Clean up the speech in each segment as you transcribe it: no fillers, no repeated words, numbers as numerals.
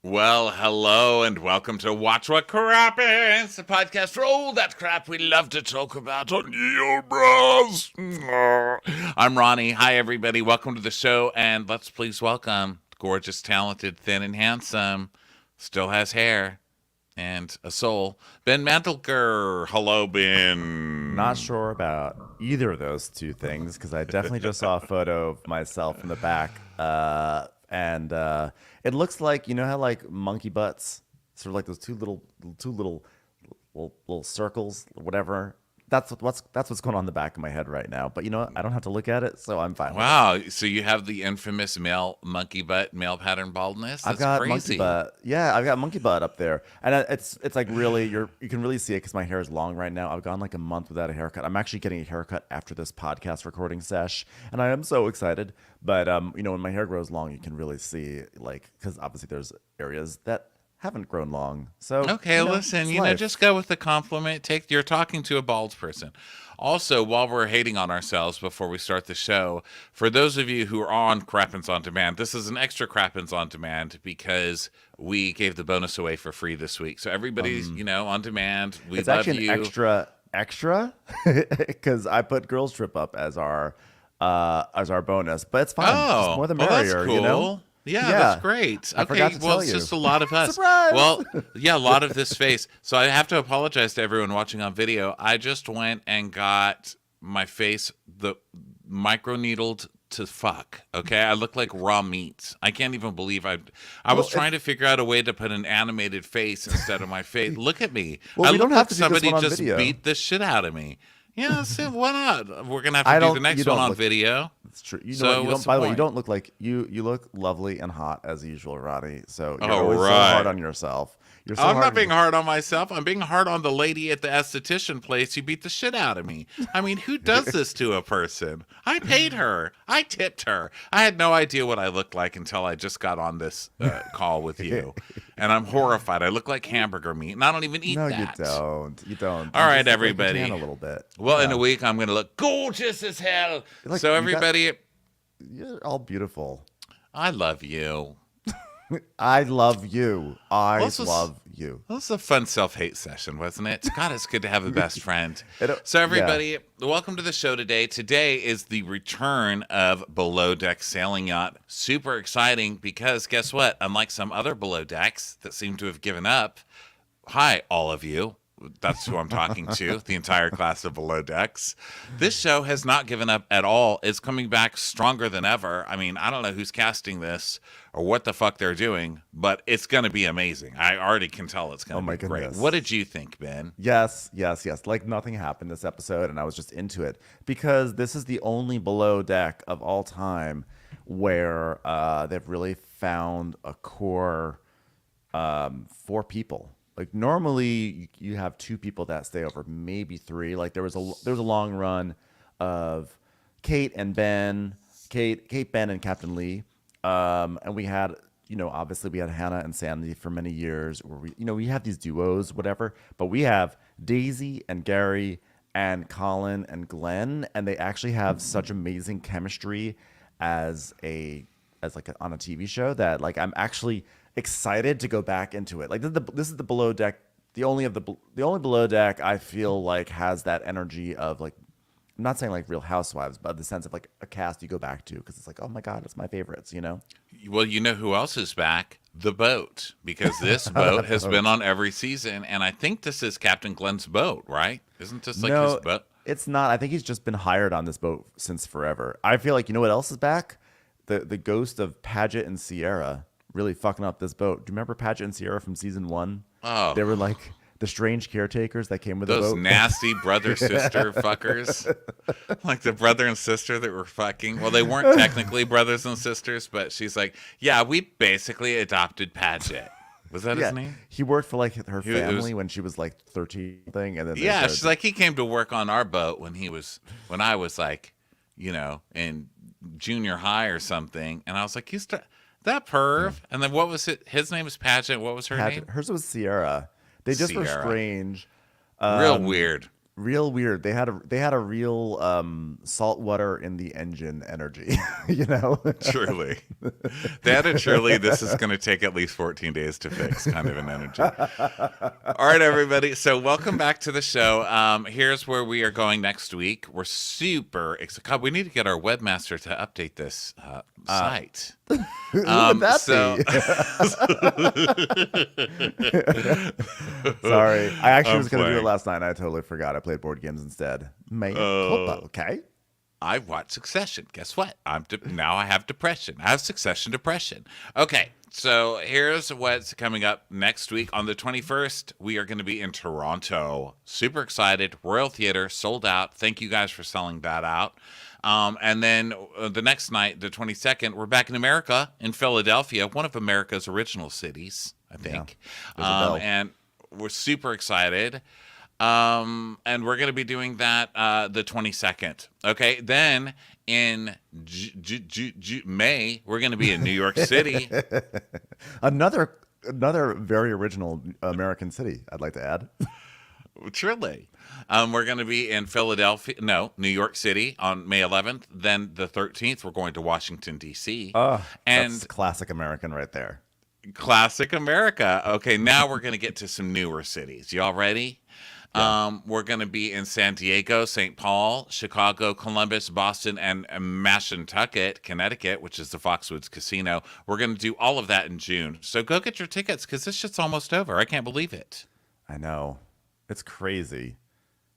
Well, hello and welcome to Watch What Crappens, a podcast for all that crap we love to talk about on Yo Bros. I'm Ronnie. Hi, everybody. Welcome to the show, and let's please welcome gorgeous, talented, thin, and handsome, still has hair and a soul, Ben Mantelker. Hello, Ben. Not sure about either of those two things because I definitely just saw a photo of myself in the back. And it looks like, you know how like monkey butts, sort of like those two little circles, whatever. That's what's going on in the back of my head right now. But you know what? I don't have to look at it, so I'm fine. Wow, so you have the infamous male monkey butt, male pattern baldness? That's I've got crazy. monkey butt. Yeah, I've got monkey butt up there, and it's like really you can really see it because my hair is long right now. I've gone like a month without a haircut. I'm actually getting a haircut after this podcast recording sesh, and I am so excited. But you know, when my hair grows long, you can really see like because obviously there's areas that haven't grown long. So okay, listen, just go with the compliment. You're talking to a bald person. Also, while we're hating on ourselves before we start the show, for those of you who are on Crappens on Demand, this is an extra Crappens on Demand because we gave the bonus away for free this week. So everybody's, on demand. We it's love actually you. an extra because I put Girls Trip up as our bonus, but it's fine. Oh, It's more the merrier, that's cool. you know? Yeah, that's great. I forgot to tell it's you. just a lot of us. Surprise! Well, yeah, a lot of this face. So I have to apologize to everyone watching on video. I just went and got my face microneedled to fuck. Okay, I look like raw meat. I can't even believe I was trying to figure out a way to put an animated face instead of my face. Look at me. Well, I we look don't have like to do this somebody one on just video. beat the shit out of me. Yeah, so why not? We're gonna have to do the next one on video. It's true. By the way, you don't look like you look lovely and hot as usual, Roddy. So you're always so hard on yourself. I'm not being hard on myself. I'm being hard on the lady at the esthetician place who beat the shit out of me. I mean, who does this to a person? I paid her. I tipped her. I had no idea what I looked like until I just got on this call with you. And I'm horrified. I look like hamburger meat, and I don't even eat that. No, you don't. All right, everybody. Like a little bit. Well, in a week, I'm going to look gorgeous as hell. So everybody. You're all beautiful. I love you. I love you. Love you. That was a fun self-hate session, wasn't it? God, it's good to have a best friend. So everybody, welcome to the show today. Today is the return of Below Deck Sailing Yacht. Super exciting because guess what? Unlike some other Below Decks that seem to have given up, hi, all of you. That's who I'm talking to, the entire class of Below Decks. This show has not given up at all. It's coming back stronger than ever. I mean, I don't know who's casting this or what the fuck they're doing, but it's going to be amazing. I already can tell it's going to be great. What did you think, Ben? Yes. Like nothing happened this episode, and I was just into it because this is the only Below Deck of all time where they've really found a core 4 people. Like normally you have 2 people that stay over, maybe 3. Like there was a long run of Kate, Ben, and Captain Lee. And we had, obviously we had Hannah and Sandy for many years where we have these duos, whatever, but we have Daisy and Gary and Colin and Glenn, and they actually have such amazing chemistry on a TV show that like I'm actually excited to go back into it. Like this is the Below Deck, the only Below Deck I feel like has that energy of like, I'm not saying like Real Housewives, but the sense of like a cast you go back to because it's like, oh my God, it's my favorites, Well, you know who else is back? The boat, because this boat has been on every season, and I think this is Captain Glenn's boat, right? Isn't this like his boat? It's not. I think he's just been hired on this boat since forever. I feel like, you know what else is back? The ghost of Paget and Sierra really fucking up this boat. Do you remember Paget and Sierra from season 1? Oh. They were like the strange caretakers that came with the boat. Those nasty brother-sister fuckers. Like the brother and sister that were fucking. Well, they weren't technically brothers and sisters, but she's like, yeah, we basically adopted Paget. Was that his name? He worked for like her family when she was like 13 thing, and then she's like, he came to work on our boat when I was like, in junior high or something, and I was like, that perv. And then what was it? His name was Paget. What was her name? Hers was Sierra. They just were strange. Real weird. real weird. They had a real saltwater in the engine energy, you know. Truly. They had a truly, this is going to take at least 14 days to fix kind of an energy. All right, everybody. So welcome back to the show. Here's where we are going next week. We're super excited. We need to get our webmaster to update this site. Who would that be? Sorry, I actually was going to do it last night. And I totally forgot. I played board games instead. Okay. I watched Succession. Guess what? Now I have depression. I have Succession depression. Okay, so here's what's coming up next week. On the 21st, we are going to be in Toronto. Super excited. Royal Theatre, sold out. Thank you guys for selling that out. And then the next night, the 22nd, we're back in America, in Philadelphia, one of America's original cities, I think. Yeah, and we're super excited. And we're going to be doing that the 22nd. Okay, then in May, we're going to be in New York City. Another very original American city, I'd like to add. Truly. We're going to be in New York City on May 11th. Then the 13th, we're going to Washington, D.C. And that's classic American right there. Classic America. Okay, now we're going to get to some newer cities. Y'all ready? Yeah. We're going to be in San Diego, St. Paul, Chicago, Columbus, Boston, and Mashantucket, Connecticut, which is the Foxwoods Casino. We're going to do all of that in June. So go get your tickets because this shit's almost over. I can't believe it. I know. It's crazy.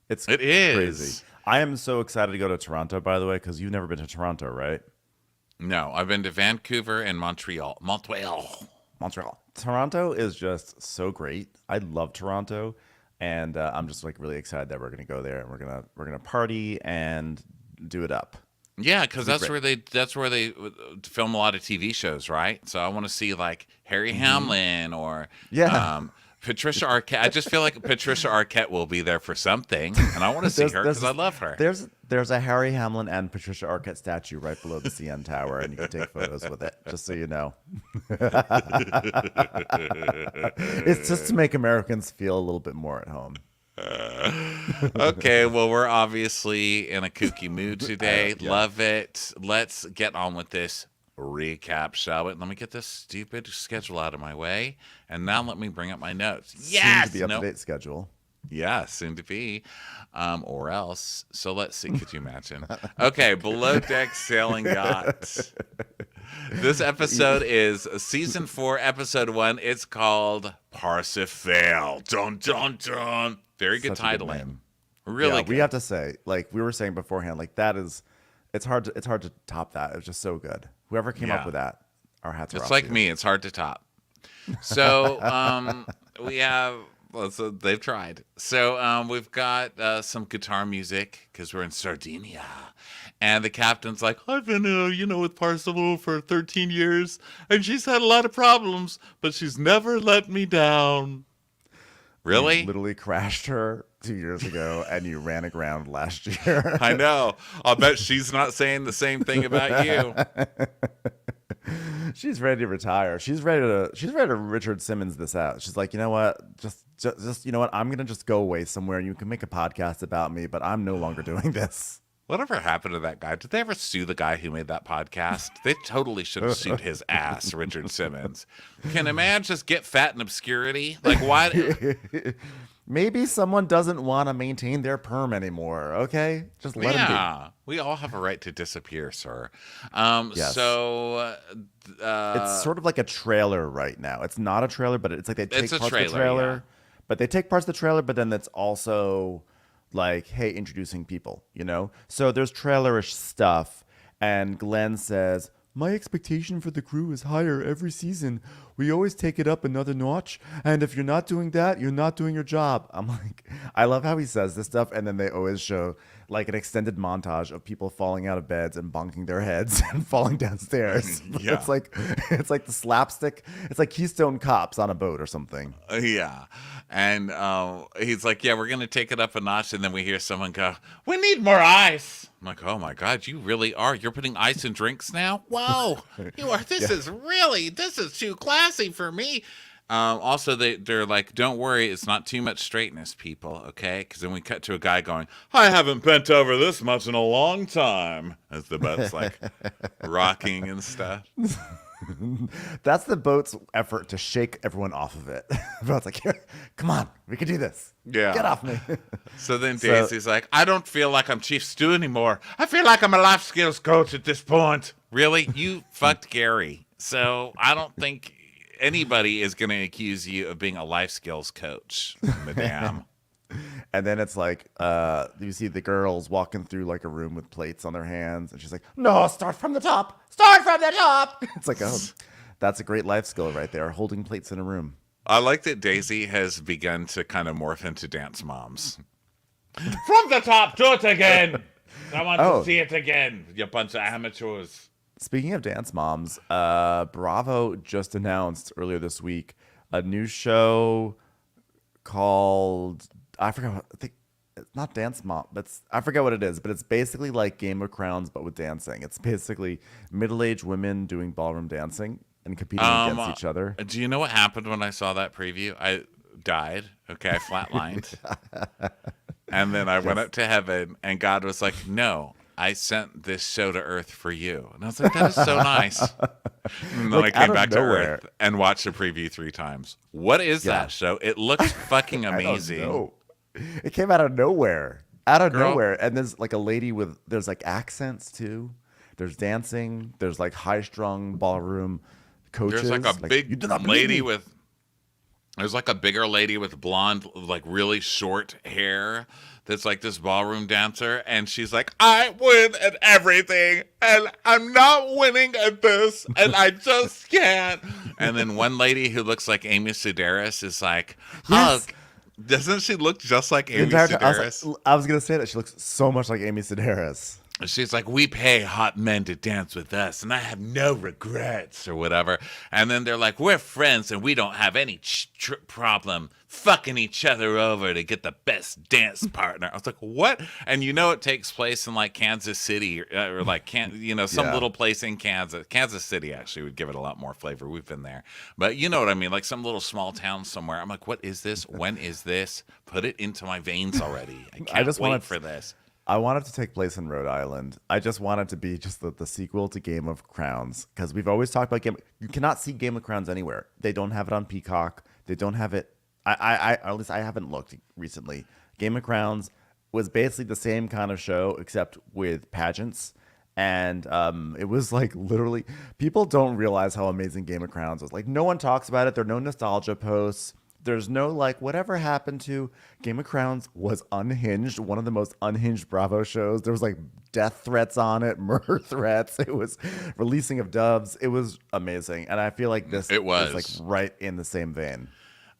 It is crazy. I am so excited to go to Toronto, by the way, because you've never been to Toronto, right? No, I've been to Vancouver and Montreal. Toronto is just so great. I love Toronto. And I'm just like really excited that we're gonna go there and we're gonna party and do it up. Yeah, because that's where they film a lot of TV shows, right? So I want to see like Harry Hamlin or Patricia Arquette. I just feel like Patricia Arquette will be there for something, and I want to see her because I love her. There's a Harry Hamlin and Patricia Arquette statue right below the CN Tower, and you can take photos with it, just so you know. It's just to make Americans feel a little bit more at home. Okay, well, we're obviously in a kooky mood today. Love it. Let's get on with this recap, shall we? Let me get this stupid schedule out of my way, and now let me bring up my notes. Yes, soon to be up-to-date schedule. Yeah, soon to be, or else. So let's see. Could you imagine? Okay, Below Deck Sailing Yacht. This episode is season 4, episode 1. It's called Parsifal. Dun dun dun. Very good titling. Really good. We have to say, like we were saying beforehand, like that is, it's hard to top that. It was just so good. Whoever came up with that, our hats are off. It's like me. It's hard to top. So we have. So they've tried. So we've got some guitar music because we're in Sardinia. And the captain's like, I've been, with Parsifal for 13 years, and she's had a lot of problems, but she's never let me down. Really? You literally crashed her 2 years ago, and you ran aground last year. I know. I'll bet she's not saying the same thing about you. She's ready to retire. She's ready to Richard Simmons this out. She's like, you know what? Just you know what? I'm gonna just go away somewhere, and you can make a podcast about me, but I'm no longer doing this. Whatever happened to that guy? Did they ever sue the guy who made that podcast? They totally should have sued his ass, Richard Simmons. Can a man just get fat in obscurity? Like, why? Maybe someone doesn't want to maintain their perm anymore, okay? Just let him be. Yeah, we all have a right to disappear, sir. Yes. So... it's sort of like a trailer right now. It's not a trailer, but it's like they take parts of the trailer. Yeah. But they take parts of the trailer, but then that's also... like, hey, introducing people, So there's trailerish stuff, and Glenn says, my expectation for the crew is higher every season. We always take it up another notch, and if you're not doing that, you're not doing your job. I'm like, I love how he says this stuff, and then they always show like an extended montage of people falling out of beds and bonking their heads and falling downstairs. Yeah. It's like the slapstick. It's like Keystone Cops on a boat or something. Yeah. And he's like, yeah, we're going to take it up a notch. And then we hear someone go, we need more ice. I'm like, oh my God, you really are. You're putting ice in drinks now? Whoa. You are. This is too classy for me. Also, they're like, don't worry, it's not too much straightness, people, okay? Because then we cut to a guy going, I haven't bent over this much in a long time, as the boat's like rocking and stuff. That's the boat's effort to shake everyone off of it. The boat's like, come on, we can do this. Yeah. Get off me. So then Daisy's like, I don't feel like I'm Chief Stew anymore. I feel like I'm a life skills coach at this point. Really? You fucked Gary. So I don't think anybody is going to accuse you of being a life skills coach, madame. And then it's like, you see the girls walking through like a room with plates on their hands. And she's like, no, start from the top. Start from the top. It's like, oh, that's a great life skill right there. Holding plates in a room. I like that Daisy has begun to kind of morph into dance moms. From the top, do it again. I want to see it again, you bunch of amateurs. Speaking of dance moms, Bravo just announced earlier this week a new show called, I forgot, I think it's not Dance Mom, but I forget what it is, but it's basically like Game of Crowns, but with dancing. It's basically middle-aged women doing ballroom dancing and competing against each other. Do you know what happened when I saw that preview? I died. Okay, I flatlined. And then I went up to heaven, and God was like, no, I sent this show to Earth for you. And I was like, that is so nice. And then I came back to Earth and watched the preview 3 times. What is that show? It looks fucking amazing. I don't know. It came out of nowhere. Out of nowhere. And there's like a lady there's like accents too. There's dancing. There's like high-strung ballroom coaches. There's like a big lady with... There's like a bigger lady with blonde, like really short hair that's like this ballroom dancer. And she's like, I win at everything. And I'm not winning at this. And I just can't. And then one lady who looks like Amy Sedaris is like, yes. Doesn't she look just like Amy Sedaris? I was going to say that. She looks so much like Amy Sedaris. She's like, we pay hot men to dance with us, and I have no regrets, or whatever. And then they're like, we're friends, and we don't have any problem fucking each other over to get the best dance partner. I was like, what? And it takes place in like Kansas City, or like some little place in Kansas. Kansas City actually would give it a lot more flavor. We've been there, but you know what I mean, like some little small town somewhere. I'm like, what is this? When is this? Put it into my veins already. I can't wait for this. I want it to take place in Rhode Island. I just want it to be just the sequel to Game of Crowns, because we've always talked about you cannot see Game of Crowns anywhere. They don't have it on Peacock. They don't have it. At least I haven't looked recently. Game of Crowns was basically the same kind of show except with pageants, and it was like literally people don't realize how amazing Game of Crowns was. Like no one talks about it. There are no nostalgia posts. There's no like whatever happened to Game of Crowns was unhinged, one of the most unhinged Bravo shows. There was like death threats on it, murder threats. It was releasing of doves. It was amazing. And I feel like this is like right in the same vein.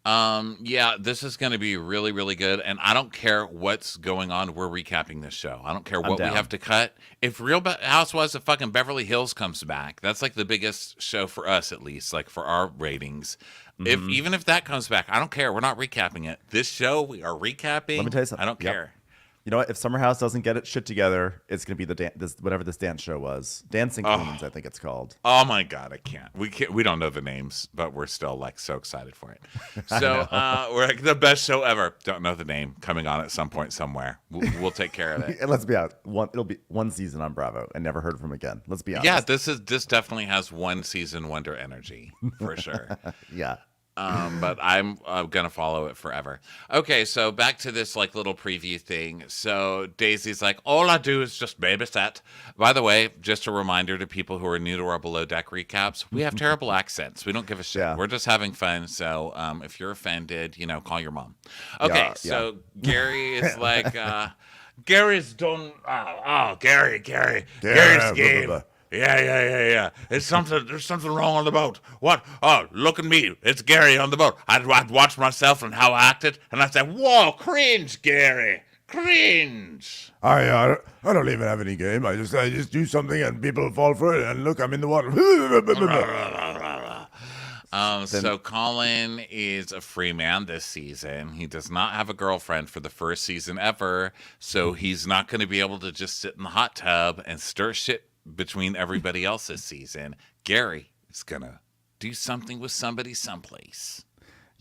Yeah, this is going to be really, really good. And I don't care what's going on. We're recapping this show. I don't care what we have to cut. If Real Housewives of fucking Beverly Hills comes back, that's like the biggest show for us, at least, like for our ratings. Even if that comes back, I don't care. We're not recapping it. This show, we are recapping. Let me tell you something. I don't care. You know what? If Summer House doesn't get it shit together, it's gonna be whatever this dance show was, Dancing Queens, I think it's called. Oh my god, I can't. We don't know the names, but we're still like so excited for it. So we're like the best show ever. Don't know the name. Coming on at some point somewhere. We'll take care of it. And let's be honest. It'll be one season on Bravo and never heard from him again. Let's be honest. Yeah, this definitely has one season wonder energy for sure. Yeah. But I'm gonna follow it forever. Okay, so back to this like little preview thing. So Daisy's like, all I do is just babysit. By the way, just a reminder to people who are new to our Below Deck recaps, we have terrible accents. We don't give a shit. Yeah. We're just having fun. So if you're offended, call your mom. Okay, so Gary is like, Gary's done. Gary's game. Yeah. There's something wrong on the boat. What? Oh, look at me. It's Gary on the boat. I'd watch myself and how I acted, and I'd say, whoa, cringe, Gary. Cringe. I don't even have any game. I just do something and people fall for it, and look, I'm in the water. So Colin is a free man this season. He does not have a girlfriend for the first season ever, so he's not going to be able to just sit in the hot tub and stir shit between everybody else this season. Gary is gonna do something with somebody someplace.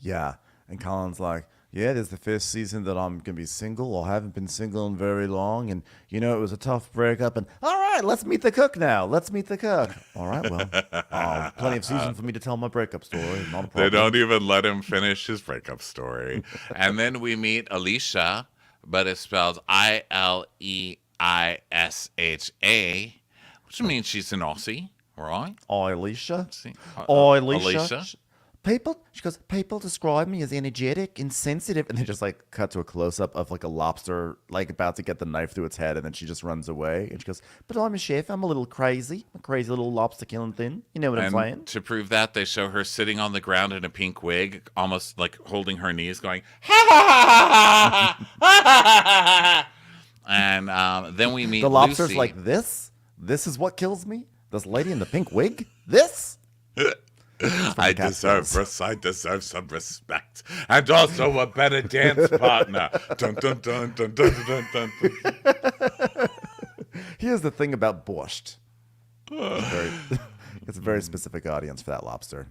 Yeah. And Colin's like, yeah, this is the first season that I'm going to be single or haven't been single in very long. And, it was a tough breakup. And, all right, let's meet the cook now. Let's meet the cook. All right, well, plenty of season for me to tell my breakup story. Not a problem. They don't even let him finish his breakup story. And then we meet Alicia, but it's spelled Aleisha, which means she's an Aussie, right? Alicia. See? Alicia. People describe me as energetic, insensitive, and they just like cut to a close up of like a lobster, like about to get the knife through its head, and then she just runs away. And she goes, "But I'm a chef. I'm a little crazy. I'm a crazy little lobster killing thing. You know what I'm saying?" To prove that, they show her sitting on the ground in a pink wig, almost like holding her knees, going, ha ha ha ha ha ha ha. And then we meet the lobster's Lucy. like, this? This is what kills me? This lady in the pink wig? This? I deserve some respect, and also a better dance partner. Dun, dun, dun, dun, dun, dun, dun, dun. Here's the thing about borscht. It's a very specific audience for that lobster.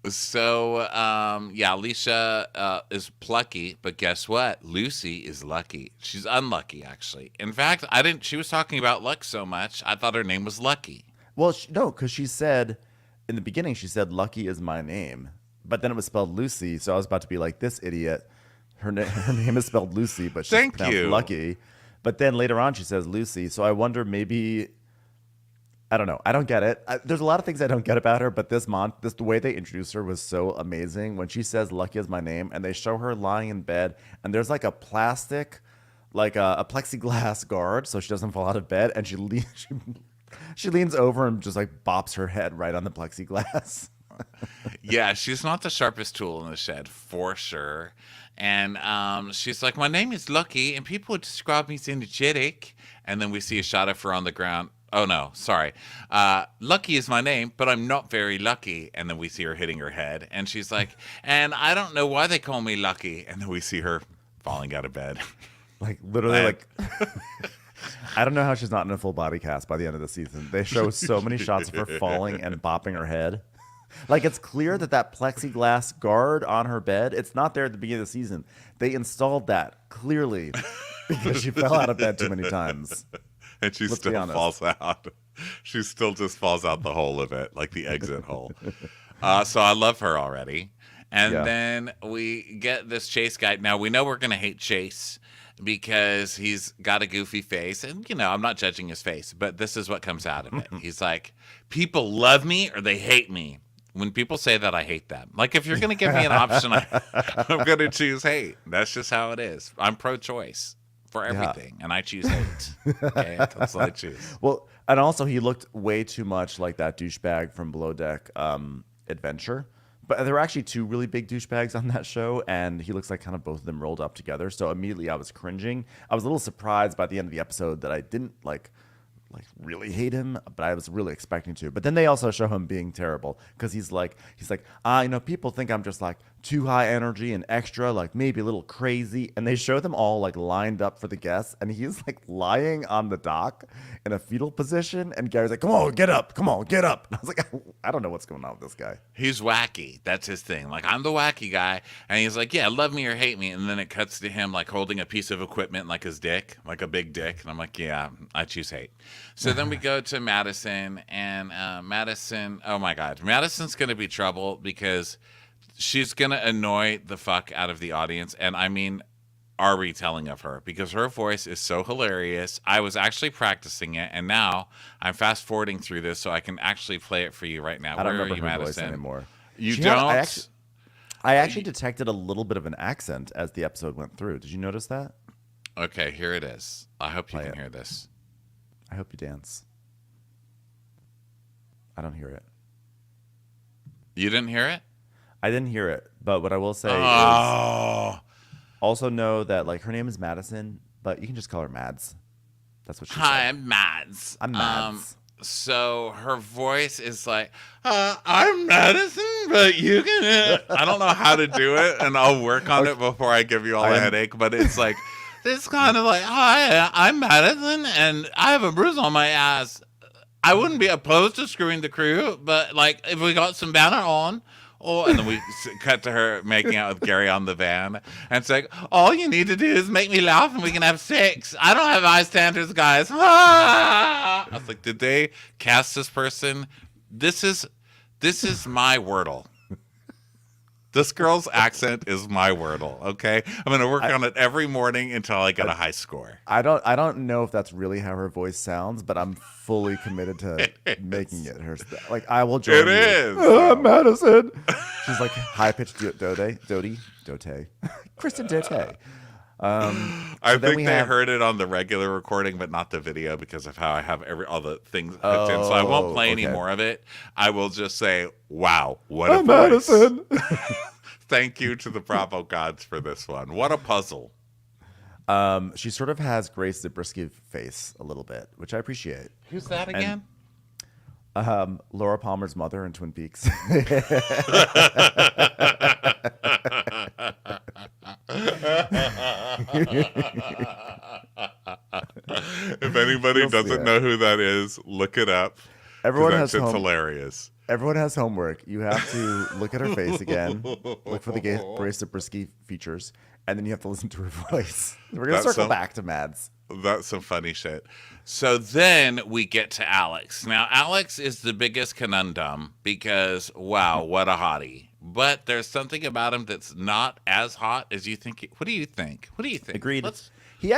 So, Alicia is plucky, but guess what? Lucy is lucky. She's unlucky, actually. In fact, she was talking about luck so much, I thought her name was Lucky. Well, no, because she said, in the beginning, she said, Lucky is my name. But then it was spelled Lucy, so I was about to be like, this idiot. Her name is spelled Lucy, but she's pronounced Lucky. But then later on, she says Lucy, so I wonder maybe... I don't know. I don't get it. There's a lot of things I don't get about her, but the way they introduced her was so amazing. When she says Lucky is my name, and they show her lying in bed, and there's like a plastic, like a plexiglass guard, so she doesn't fall out of bed, and she leans over and just like bops her head right on the plexiglass. Yeah, she's not the sharpest tool in the shed, for sure. And she's like, my name is Lucky, and people would describe me as energetic. And then we see a shot of her on the ground. Oh, no, sorry. Lucky is my name, but I'm not very lucky. And then we see her hitting her head. And she's like, and I don't know why they call me Lucky. And then we see her falling out of bed. Like, literally, like... I don't know how she's not in a full body cast by the end of the season. They show so many shots of her falling and bopping her head. Like, it's clear that plexiglass guard on her bed, it's not there at the beginning of the season. They installed that, clearly, because she fell out of bed too many times. And she still falls out. She still just falls out the hole of it, like the exit hole. So I love her already. And then we get this Chase guy. Now, we know we're going to hate Chase because he's got a goofy face. And, I'm not judging his face, but this is what comes out of it. He's like, people love me or they hate me. When people say that, I hate them. Like, if you're going to give me an option, I'm going to choose hate. That's just how it is. I'm pro-choice for everything, and I choose hate. Okay, that's what I choose. Well, and also he looked way too much like that douchebag from Below Deck Adventure. But there were actually two really big douchebags on that show, and he looks like kind of both of them rolled up together. So immediately I was cringing. I was a little surprised by the end of the episode that I didn't like really hate him, but I was really expecting to. But then they also show him being terrible because he's like, people think I'm just like too high energy and extra, like maybe a little crazy. And they show them all like lined up for the guests, and he's like lying on the dock in a fetal position. And Gary's like, come on, get up. And I was like, I don't know what's going on with this guy. He's wacky. That's his thing. Like, I'm the wacky guy. And he's like, yeah, love me or hate me. And then it cuts to him like holding a piece of equipment like his dick, like a big dick. And I'm like, yeah, I choose hate. So then we go to Madison, and Madison, oh my God, Madison's going to be trouble because she's going to annoy the fuck out of the audience. And I mean, our retelling of her, because her voice is so hilarious. I was actually practicing it, and now I'm fast forwarding through this so I can actually play it for you right now. I don't Where remember are you, her Madison? voice anymore. You don't? I actually detected a little bit of an accent as the episode went through. Did you notice that? Okay, here it is. I hope you can hear this. I hope you dance. I don't hear it. You didn't hear it? I didn't hear it, but what I will say is also know that like her name is Madison, but you can just call her Mads. That's what she said. Hi, I'm Mads. I'm Mads. So her voice is like, I'm Madison, but you can... I don't know how to do it, and I'll work on it before I give you all a headache, but it's like, it's kind of like, hi, I'm Madison, and I have a bruise on my ass. I wouldn't be opposed to screwing the crew, but like if we got some banner on, oh, and then we cut to her making out with Gary on the van. And it's like, all you need to do is make me laugh and we can have sex. I don't have high standards, guys. I was like, did they cast this person? This is my Wordle. This girl's accent is my Wordle, okay? I'm going to work on it every morning until I get a high score. I don't know if that's really how her voice sounds, but I'm fully committed to making it her. Like, I will join It is. Madison. She's like high-pitched dote. Kristen Dote. I think they heard it on the regular recording, but not the video because of how I have all the things hooked in. So I won't play any more of it. I will just say, wow, what a voice. Madison. Thank you to the Bravo gods for this one. What a puzzle. She sort of has Grace Zabriskie face a little bit, which I appreciate. Who's that again? Laura Palmer's mother in Twin Peaks. If anybody doesn't know who that is, look it up. Everyone has shit's hilarious. Everyone has homework. You have to look at her face again, look for the Grace Zabriskie features, and then you have to listen to her voice. We're going to circle back to Mads. That's some funny shit. So then we get to Alex. Now, Alex is the biggest conundrum because, wow, what a hottie. But there's something about him that's not as hot as you think. What do you think? Agreed. He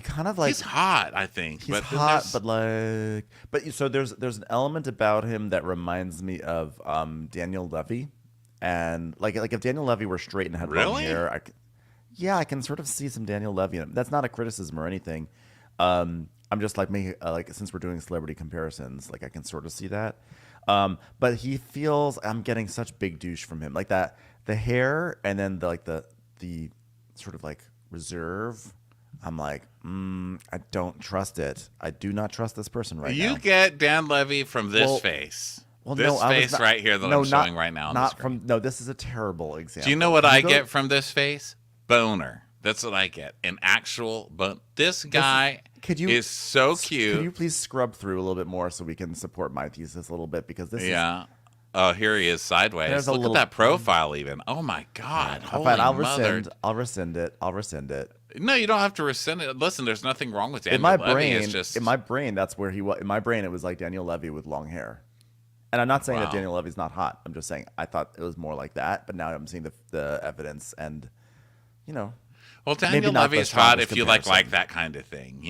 kind of like... He's hot, I think. He's hot, so there's an element about him that reminds me of Daniel Levy. And like if Daniel Levy were straight and had long hair, I can sort of see some Daniel Levy in him. That's not a criticism or anything. I'm just like since we're doing celebrity comparisons, like I can sort of see that. But he feels I'm getting such big douche from him, like that the hair and then the sort of like reserve. I'm like, I don't trust it. I do not trust this person right now. You get Dan Levy from this face. Well, this face right here that I'm showing right now. This is a terrible example. Do you know what I get from this face? Boner. That's what I get. An actual bone. This guy is so cute. Could you please scrub through a little bit more so we can support my thesis a little bit? Because this is... Oh, here he is sideways. Look at that profile even. Oh, my God. Holy fine, I'll rescind it. No, you don't have to rescind it. Listen, there's nothing wrong with Daniel Levy. In my brain, that's where he was. In my brain, it was like Daniel Levy with long hair. And I'm not saying that Daniel Levy's not hot. I'm just saying I thought it was more like that. But now I'm seeing the evidence and, Well, Daniel Levy's hot if you like that kind of thing,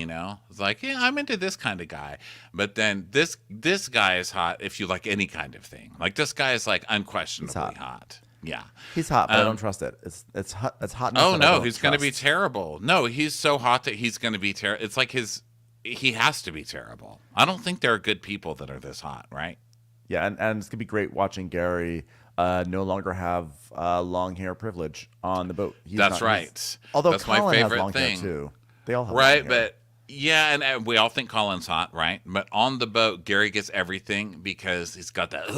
It's like, yeah, I'm into this kind of guy. But then this guy is hot if you like any kind of thing. Like this guy is like unquestionably hot. Yeah. He's hot, but I don't trust it. It's hot. It's hot. Oh, no, he's going to be terrible. No, he's so hot that he's going to be terrible. It's like he has to be terrible. I don't think there are good people that are this hot, right? Yeah, and it's going to be great watching Gary no longer have long hair privilege on the boat. That's right. Although that's Colin my favorite has long thing. hair too. They all have right, long hair. But yeah, and we all think Colin's hot, right? But on the boat, Gary gets everything because he's got that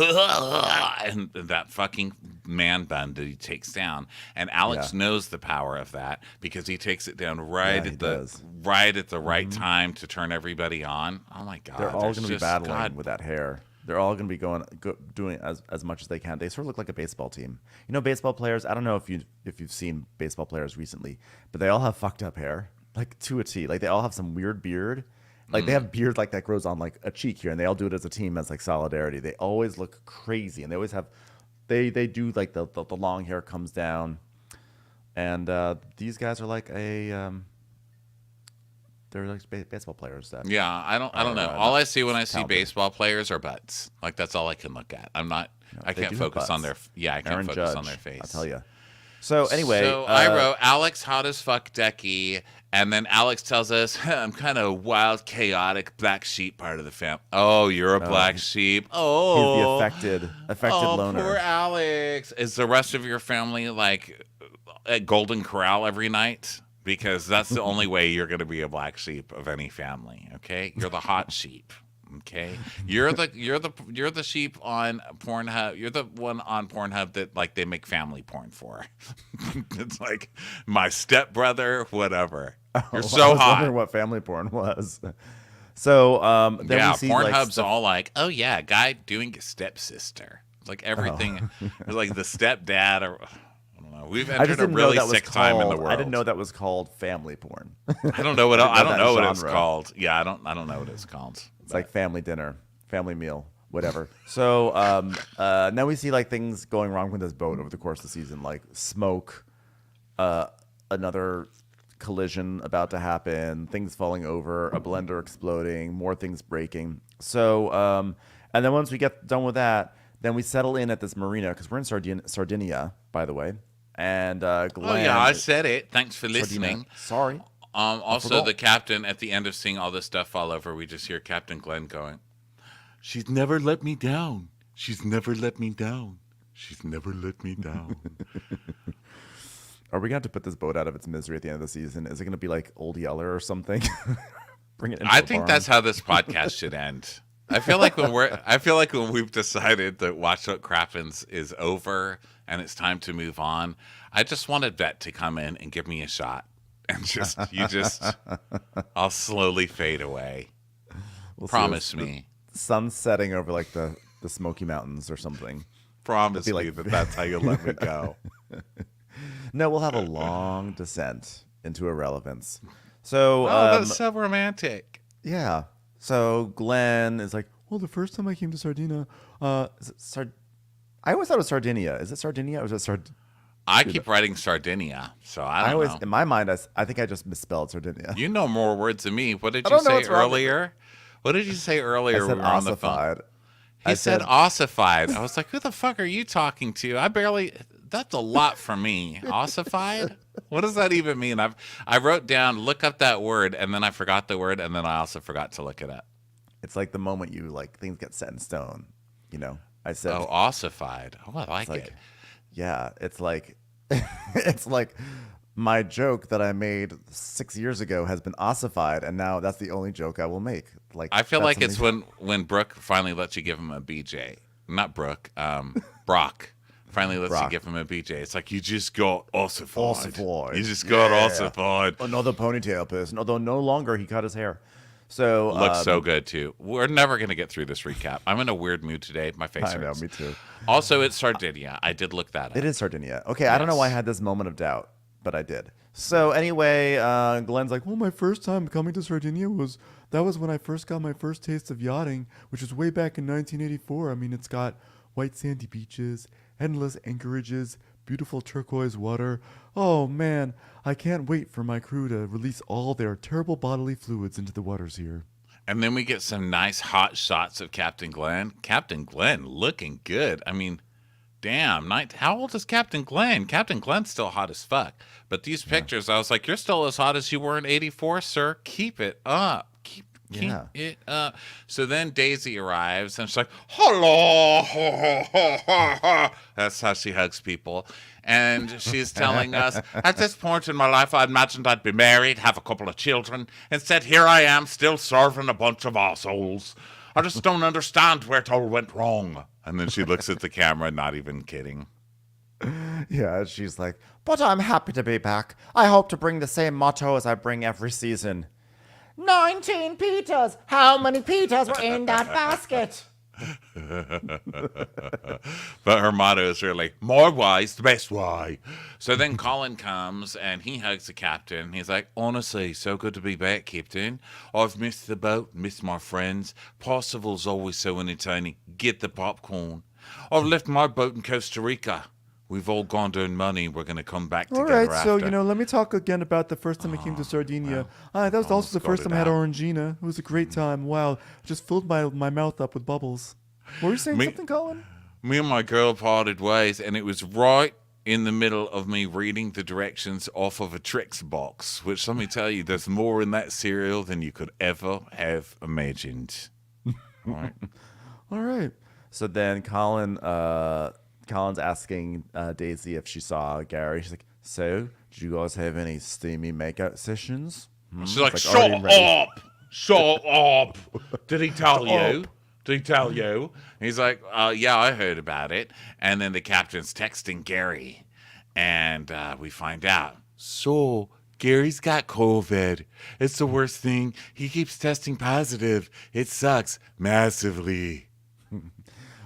and that fucking man bun that he takes down, and Alex knows the power of that because he takes it down right at the right time to turn everybody on. Oh my God, they're all going to be battling with that hair. They're all going to be doing as much as they can. They sort of look like a baseball team. Baseball players. I don't know if you've seen baseball players recently, but they all have fucked up hair. Like to a T. Like they all have some weird beard. Like they have beard like that grows on like a cheek here, and they all do it as a team as like solidarity. They always look crazy, and they always have they do like the long hair comes down, and these guys are like they're like baseball players. I don't know. All I see when I see baseball players are butts. Like that's all I can look at. I can't focus on their. Yeah, I can't focus on their face. I'll tell you. So anyway, I wrote Alex hot as fuck Decky, and then Alex tells us I'm kind of wild, chaotic black sheep part of the family. Oh, you're a black sheep. Oh, he's the affected loner. Poor Alex. Is the rest of your family like at Golden Corral every night? Because that's the only way you're going to be a black sheep of any family. Okay, you're the hot sheep. Okay, you're the sheep on Pornhub. You're the one on Pornhub that like they make family porn for. It's like my stepbrother, whatever. You're so I was hot. wondering what family porn was. So then we see Pornhub's all like, oh yeah, guy doing a stepsister. It's like everything. It's like the stepdad, or I don't know. We've I just entered a didn't know really that was sick time in the called. world. I didn't know that was called family porn. I don't know what I I don't didn't know that what it's genre. called. Yeah, I don't know what it's called. It's like family dinner, family meal, whatever. So now we see like things going wrong with this boat over the course of the season, like smoke, another collision about to happen, things falling over, a blender exploding, more things breaking. So and then once we get done with that, then we settle in at this marina because we're in Sardinia, by the way. And Glenn. Oh yeah, I said it. Thanks for listening. Sorry. Also, the captain, at the end of seeing all this stuff fall over, we just hear Captain Glenn going, "She's never let me down. She's never let me down. She's never let me down." Are we going to have to put this boat out of its misery at the end of the season? Is it going to be like Old Yeller or something? Bring it into I the think barn. that's how this podcast should end. I feel like when we've decided that Watch What Crappens is over and it's time to move on, I just wanted Vet to come in and give me a shot. And I'll slowly fade away. We'll see. Promise me. Sun setting over like the Smoky Mountains or something. Promise It'll me be like- that's how you'll let me go. No, we'll have a long descent into irrelevance. So, Oh, that's so romantic. yeah. So Glenn is like, well, the first time I came to Sardinia, is it I always thought it was Sardinia. Is it Sardinia or is it I keep writing Sardinia, so I don't know. In my mind, I think I just misspelled Sardinia. You know more words than me. What did I you don't know say what's wrong with earlier? What did you say earlier I when said we were on the phone? ossified. He said ossified. I was like, who the fuck are you talking to? That's a lot for me. Ossified? What does that even mean? I wrote down, look up that word, and then I forgot the word, and then I also forgot to look it up. It's like the moment you like things get set in stone. You know, I said, Oh, ossified. Oh, I like like, it. yeah, it's like, it's like my joke that I made 6 years ago has been ossified, and now that's the only joke I will make. Like, I feel that's like it's when Brooke finally lets you give him a BJ. Not Brooke, Brock. Finally lets you give him a BJ. It's like, you just got ossified. Ossified. You just got ossified. another ponytail person. Although no longer he cut his hair. So Looks so good, too. We're never going to get through this recap. I'm in a weird mood today. My face I know, hurts. me too. Also, it's Sardinia. I did look that up. It is Sardinia. Okay, I don't know why I had this moment of doubt, but I did. So anyway, Glenn's like, well, my first time coming to Sardinia was when I first got my first taste of yachting, which was way back in 1984. I mean, it's got white sandy beaches, endless anchorages, beautiful turquoise water. Oh man, I can't wait for my crew to release all their terrible bodily fluids into the waters here. And then we get some nice hot shots of Captain Glenn. Captain Glenn looking good. I mean, damn. How old is Captain Glenn? Captain Glenn's still hot as fuck. But these pictures, I was like, you're still as hot as you were in 84, sir. Keep it up. Keep it up. So then Daisy arrives and she's like, hello. That's how she hugs people. And she's telling us, at this point in my life, I imagined I'd be married, have a couple of children. Instead, here I am, still serving a bunch of assholes. I just don't understand where it all went wrong. And then she looks at the camera, not even kidding. Yeah, she's like, but I'm happy to be back. I hope to bring the same motto as I bring every season. 19 Peters! How many Peters were in that basket? But her motto is really, more wise, the best way. So then Colin comes and he hugs the captain. He's like, honestly, so good to be back, Captain. I've missed the boat, missed my friends. Parsifal's always so entertaining. Get the popcorn. I've left my boat in Costa Rica. We've all gone to earn money. We're going to come back All together right, so, after. let me talk again about the first time I came to Sardinia. That was also the first time I had Orangina. It was a great time. Wow, just filled my mouth up with bubbles. Were you saying something, Colin? Me and my girl parted ways, and it was right in the middle of me reading the directions off of a Trix box, which, let me tell you, there's more in that cereal than you could ever have imagined. All right. All right. So then Colin's asking Daisy if she saw Gary. She's like, so, did you guys have any steamy makeout sessions? She's like, It's shut already ready. up! Shut up! Did he tell you? Did he tell you? And he's like, yeah, I heard about it. And then the captain's texting Gary. And we find out. So, Gary's got COVID. It's the worst thing. He keeps testing positive. It sucks massively.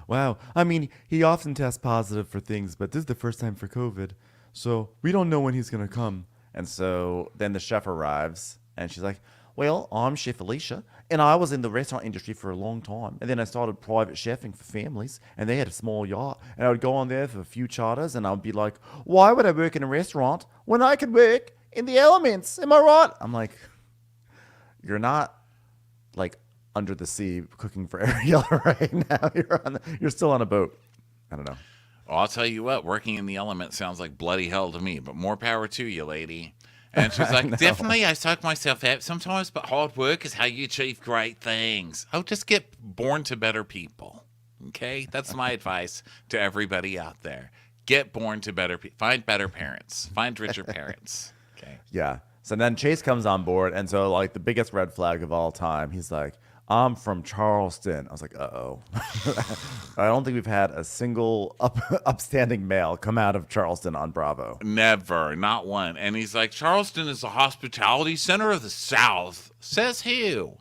Wow. I mean, he often tests positive for things, but this is the first time for COVID. So we don't know when he's going to come. And so then the chef arrives and she's like, well, I'm Chef Alicia, and I was in the restaurant industry for a long time. And then I started private chefing for families, and they had a small yacht. And I would go on there for a few charters, and I'd be like, why would I work in a restaurant when I could work in the elements? Am I right? I'm like, you're not like under the sea cooking for Ariella right now. You're still on a boat. I don't know. Well, I'll tell you what, working in the element sounds like bloody hell to me, but more power to you, lady. And she's like, definitely, I suck myself out sometimes, but hard work is how you achieve great things. Oh, just get born to better people. Okay? That's my advice to everybody out there. Get born to better people. Find better parents. Find richer parents. Okay? Yeah. So then Chase comes on board, and so like the biggest red flag of all time, he's like, I'm from Charleston. I was like, uh-oh. I don't think we've had a single upstanding male come out of Charleston on Bravo. Never. Not one. And he's like, Charleston is the hospitality center of the South. Says who?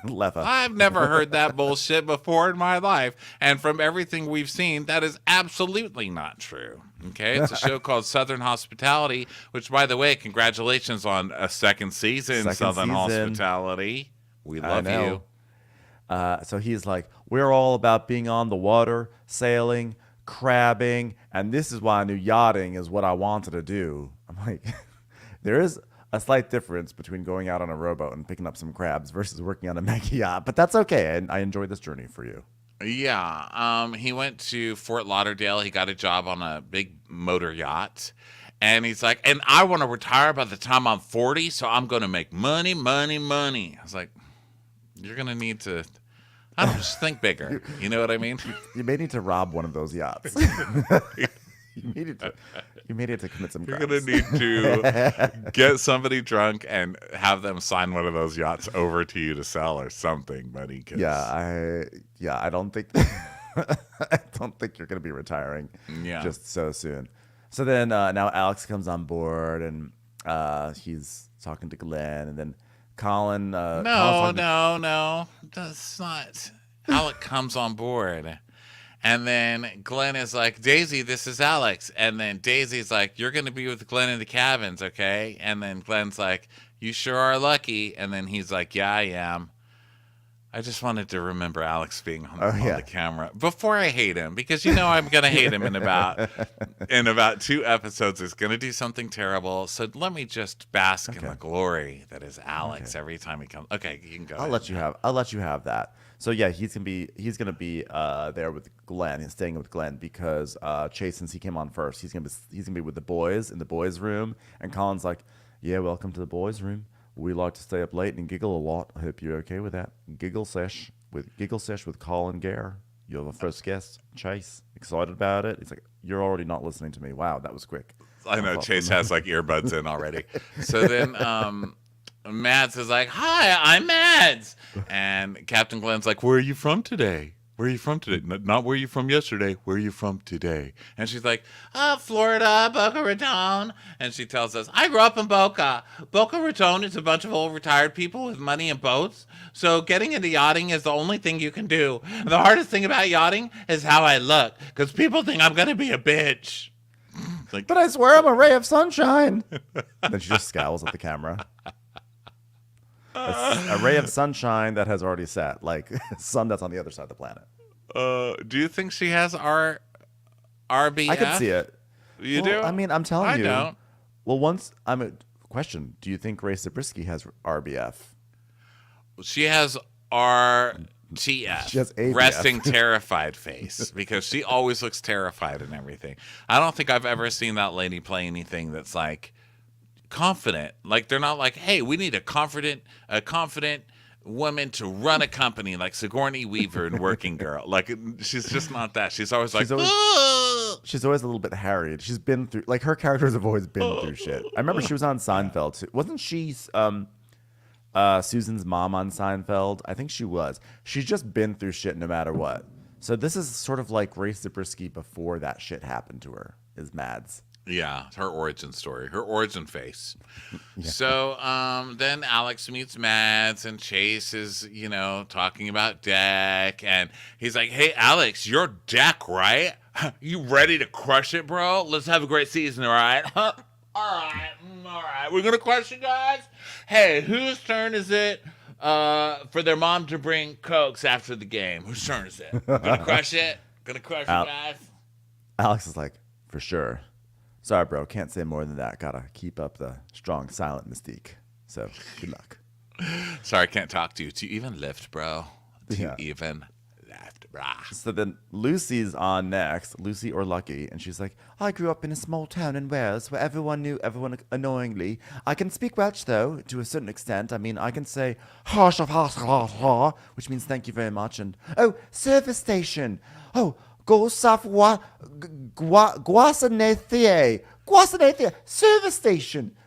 Leffa. I've never heard that bullshit before in my life. And from everything we've seen, that is absolutely not true. Okay? It's a show called Southern Hospitality, which, by the way, congratulations on a second season, Southern Hospitality. We love you. So he's like, we're all about being on the water, sailing, crabbing, and this is why I knew yachting is what I wanted to do. I'm like, there is a slight difference between going out on a rowboat and picking up some crabs versus working on a mega yacht, but that's okay. I enjoyed this journey for you. Yeah. He went to Fort Lauderdale. He got a job on a big motor yacht. And he's like, and I want to retire by the time I'm 40, so I'm going to make money, money, money. I was like, you're going to need to, I don't know, just think bigger. You know what I mean? You may need to rob one of those yachts. You may need to commit some crimes. You're going to need to get somebody drunk and have them sign one of those yachts over to you to sell or something, buddy. I don't think I don't think you're going to be retiring just so soon. So then now Alex comes on board and he's talking to Glenn, and then Colin. No, that's not. Alec comes on board, and then Glenn is like, Daisy, this is Alex, and then Daisy's like, you're going to be with Glenn in the cabins, okay? And then Glenn's like, you sure are lucky, and then he's like, yeah, I am. I just wanted to remember Alex being on the camera before I hate him, because you know I'm gonna hate him in about 2 episodes. He's gonna do something terrible. So let me just bask in the glory that is Alex every time he comes. Okay, you can go. I'll let you have that. So yeah, he's gonna be there with Glenn. He's staying with Glenn because Chase, since he came on first, he's gonna be with the boys in the boys' room. And Colin's like, yeah, welcome to the boys' room. We like to stay up late and giggle a lot. I hope you're okay with that. Giggle sesh with Colin Gare. You're the first guest. Chase, excited about it? He's like, you're already not listening to me. Wow, that was quick. I know Chase has like earbuds in already. So then Mads is like, hi, I'm Mads. And Captain Glenn's like, where are you from today? Where are you from today? Not where are you from yesterday. Where are you from today? And she's like, Florida, Boca Raton. And she tells us, I grew up in Boca. Boca Raton is a bunch of old retired people with money and boats. So getting into yachting is the only thing you can do. And the hardest thing about yachting is how I look. Because people think I'm going to be a bitch. Like, but I swear I'm a ray of sunshine. Then she just scowls at the camera. A ray of sunshine that has already set, like sun that's on the other side of the planet. Do you think she has RBF? I can see it. You do? I mean, I'm telling you. I don't. Well, question. Do you think Ray Zabriskie has RBF? She has RTF. She has ABF. Resting terrified face, because she always looks terrified and everything. I don't think I've ever seen that lady play anything that's like confident. Like, they're not like, hey, we need a confident woman to run a company like Sigourney Weaver in Working Girl. Like, she's just not that. She's always like, she's always a little bit harried. She's been through, like, her characters have always been through shit. I remember she was on Seinfeld too. Wasn't she Susan's mom on Seinfeld? I think she was. She's just been through shit no matter what. So this is sort of like Ray Zabriskie before that shit happened to her, is Mads. Yeah, her origin story, her origin face. Yeah. So then Alex meets Mads, and Chase is, talking about Deck, and he's like, "Hey, Alex, you're Deck, right? You ready to crush it, bro? Let's have a great season, all right?" All right. We're gonna crush it, guys. Hey, whose turn is it for their mom to bring Cokes after the game? Whose turn is it? Gonna crush it? Gonna crush it, guys? Alex is like, for sure. Sorry, bro. Can't say more than that. Gotta keep up the strong, silent mystique. So, good luck. Sorry, I can't talk to you. Do you even lift, bro? Do you even lift, brah? So then Lucy's on next, Lucy or Lucky, and she's like, I grew up in a small town in Wales where everyone knew everyone annoyingly. I can speak Welsh, though, to a certain extent. I mean, I can say, which means thank you very much, and, service station. Gwasanaethau.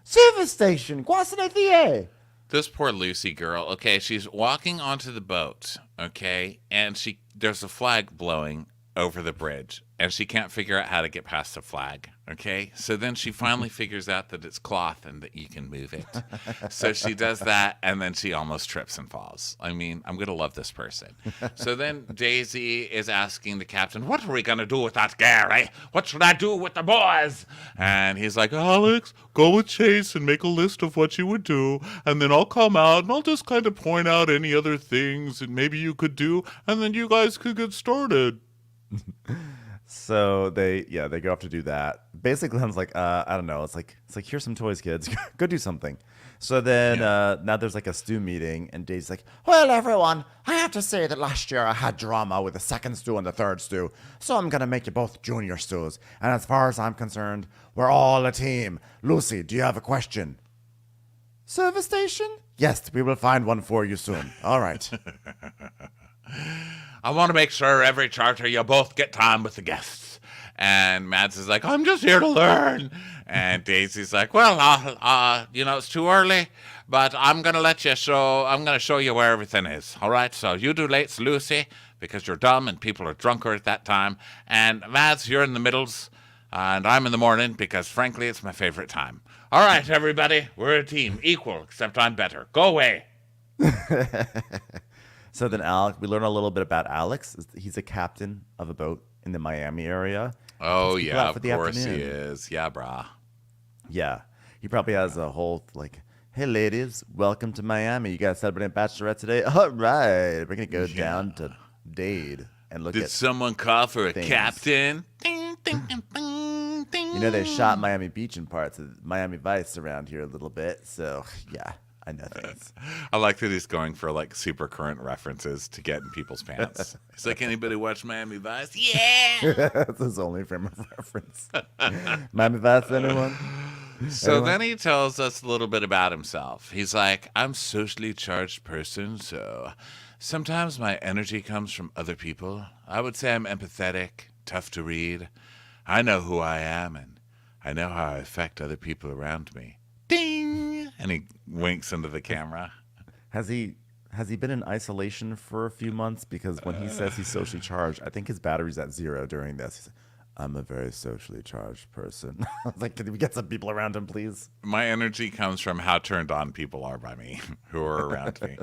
Service station. Gwasanaethau. This poor Lucy girl. Okay, she's walking onto the boat. Okay, and there's a flag blowing over the bridge, and she can't figure out how to get past the flag. Okay, so then she finally figures out that it's cloth and that you can move it. So she does that, and then she almost trips and falls. I mean, I'm gonna love this person. So then Daisy is asking the captain, "What are we gonna do with that Gary? What should I do with the boys?" And he's like, "Alex, go with Chase and make a list of what you would do, and then I'll come out and I'll just kind of point out any other things and maybe you could do, and then you guys could get started." So they go off to do that. Basically, Glenn's like, I don't know. It's like here's some toys, kids. Go do something. So then now there's like a stew meeting, and Daisy's like, well, everyone, I have to say that last year I had drama with the second stew and the third stew, so I'm gonna make you both junior stews. And as far as I'm concerned, we're all a team. Lucy, do you have a question? Service station? Yes, we will find one for you soon. All right. I want to make sure every charter you both get time with the guests. And Mads is like, I'm just here to learn. And Daisy's like, well, it's too early, but I'm going to show you where everything is. All right. So you do lates, Lucy, because you're dumb and people are drunker at that time. And Mads, you're in the middles, and I'm in the morning because frankly, it's my favorite time. All right, everybody, we're a team, equal, except I'm better. Go away. So then we learn a little bit about Alex. He's a captain of a boat in the Miami area. Oh, yeah, of course he is. Yeah, brah. Yeah. He probably has a whole, like, hey, ladies, welcome to Miami. You guys celebrating Bachelorette today? All right. We're going to go down to Dade and look at Did someone call for a captain? You know, they shot Miami Beach in parts of Miami Vice around here a little bit. So, yeah. I know things. I like that he's going for like super current references to get in people's pants. He's like, anybody watch Miami Vice? Yeah. That's his only frame of reference. Miami Vice, anyone? So then he tells us a little bit about himself. He's like, I'm a socially charged person, so sometimes my energy comes from other people. I would say I'm empathetic, tough to read. I know who I am, and I know how I affect other people around me. Ding! And he winks into the camera. Has he been in isolation for a few months? Because when he says he's socially charged, I think his battery's at 0 during this. He's like, I'm a very socially charged person. I was like, can we get some people around him, please? My energy comes from how turned on people are by me, who are around me.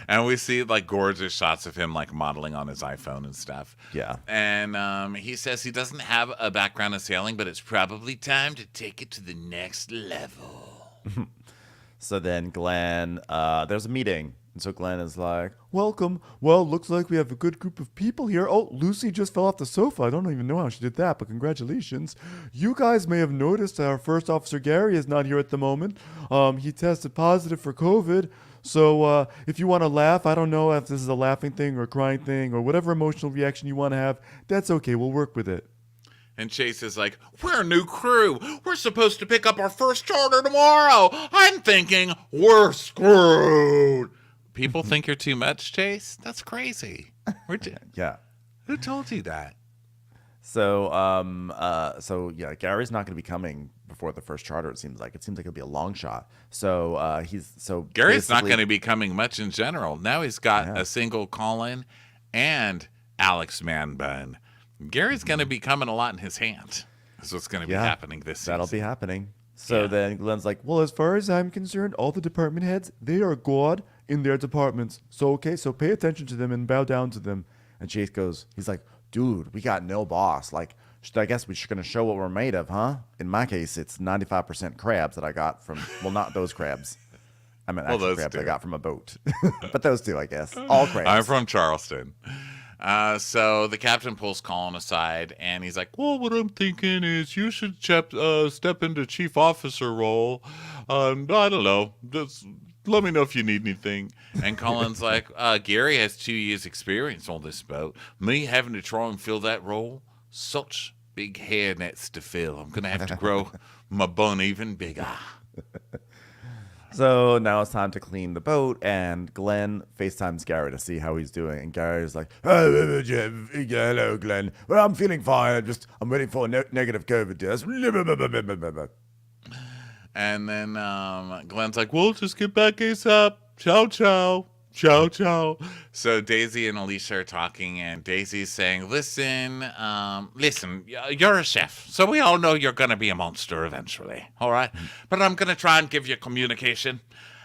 And we see like gorgeous shots of him like modeling on his iPhone and stuff. Yeah. And he says he doesn't have a background in sailing, but it's probably time to take it to the next level. So then Glenn, there's a meeting. And so Glenn is like, welcome. Well, looks like we have a good group of people here. Oh, Lucy just fell off the sofa. I don't even know how she did that, but congratulations. You guys may have noticed that our first officer, Gary, is not here at the moment. He tested positive for COVID. So if you want to laugh, I don't know if this is a laughing thing or a crying thing or whatever emotional reaction you want to have. That's okay. We'll work with it. And Chase is like, we're a new crew. We're supposed to pick up our first charter tomorrow. I'm thinking we're screwed. People think you're too much, Chase? That's crazy. Yeah. Who told you that? So, Gary's not going to be coming before the first charter. It seems like it'll be a long shot. So Gary's not going to be coming much in general. Now he's got a single Colin and Alex Man Bun. Gary's going to be coming a lot in his hand. is what's going to be happening this season. That'll be happening. So then Glenn's like, well, as far as I'm concerned, all the department heads, they are God in their departments. So, okay, so pay attention to them and bow down to them. And Chase goes, he's like, dude, we got no boss. Like, I guess we're going to show what we're made of, huh? In my case, it's 95% crabs that I got from, well, not those crabs. I meant actual crabs I got from a boat. But those two, I guess. All crabs. I'm from Charleston. So the captain pulls Colin aside, and he's like, well, what I'm thinking is you should step into chief officer role. I don't know. Just let me know if you need anything. And Colin's like, Gary has 2 years experience on this boat. Me having to try and fill that role, such big hair nets to fill. I'm going to have to grow my bun even bigger. So now it's time to clean the boat, and Glenn FaceTimes Gary to see how he's doing. And Gary's like, oh, hello, Glenn. Well, I'm feeling fine. I'm waiting for a negative COVID test. And then Glenn's like, well, just get back ASAP. Ciao, ciao. Ciao, ciao. So Daisy and Alicia are talking, and Daisy's saying, listen, you're a chef, so we all know you're going to be a monster eventually, all right? But I'm going to try and give you communication.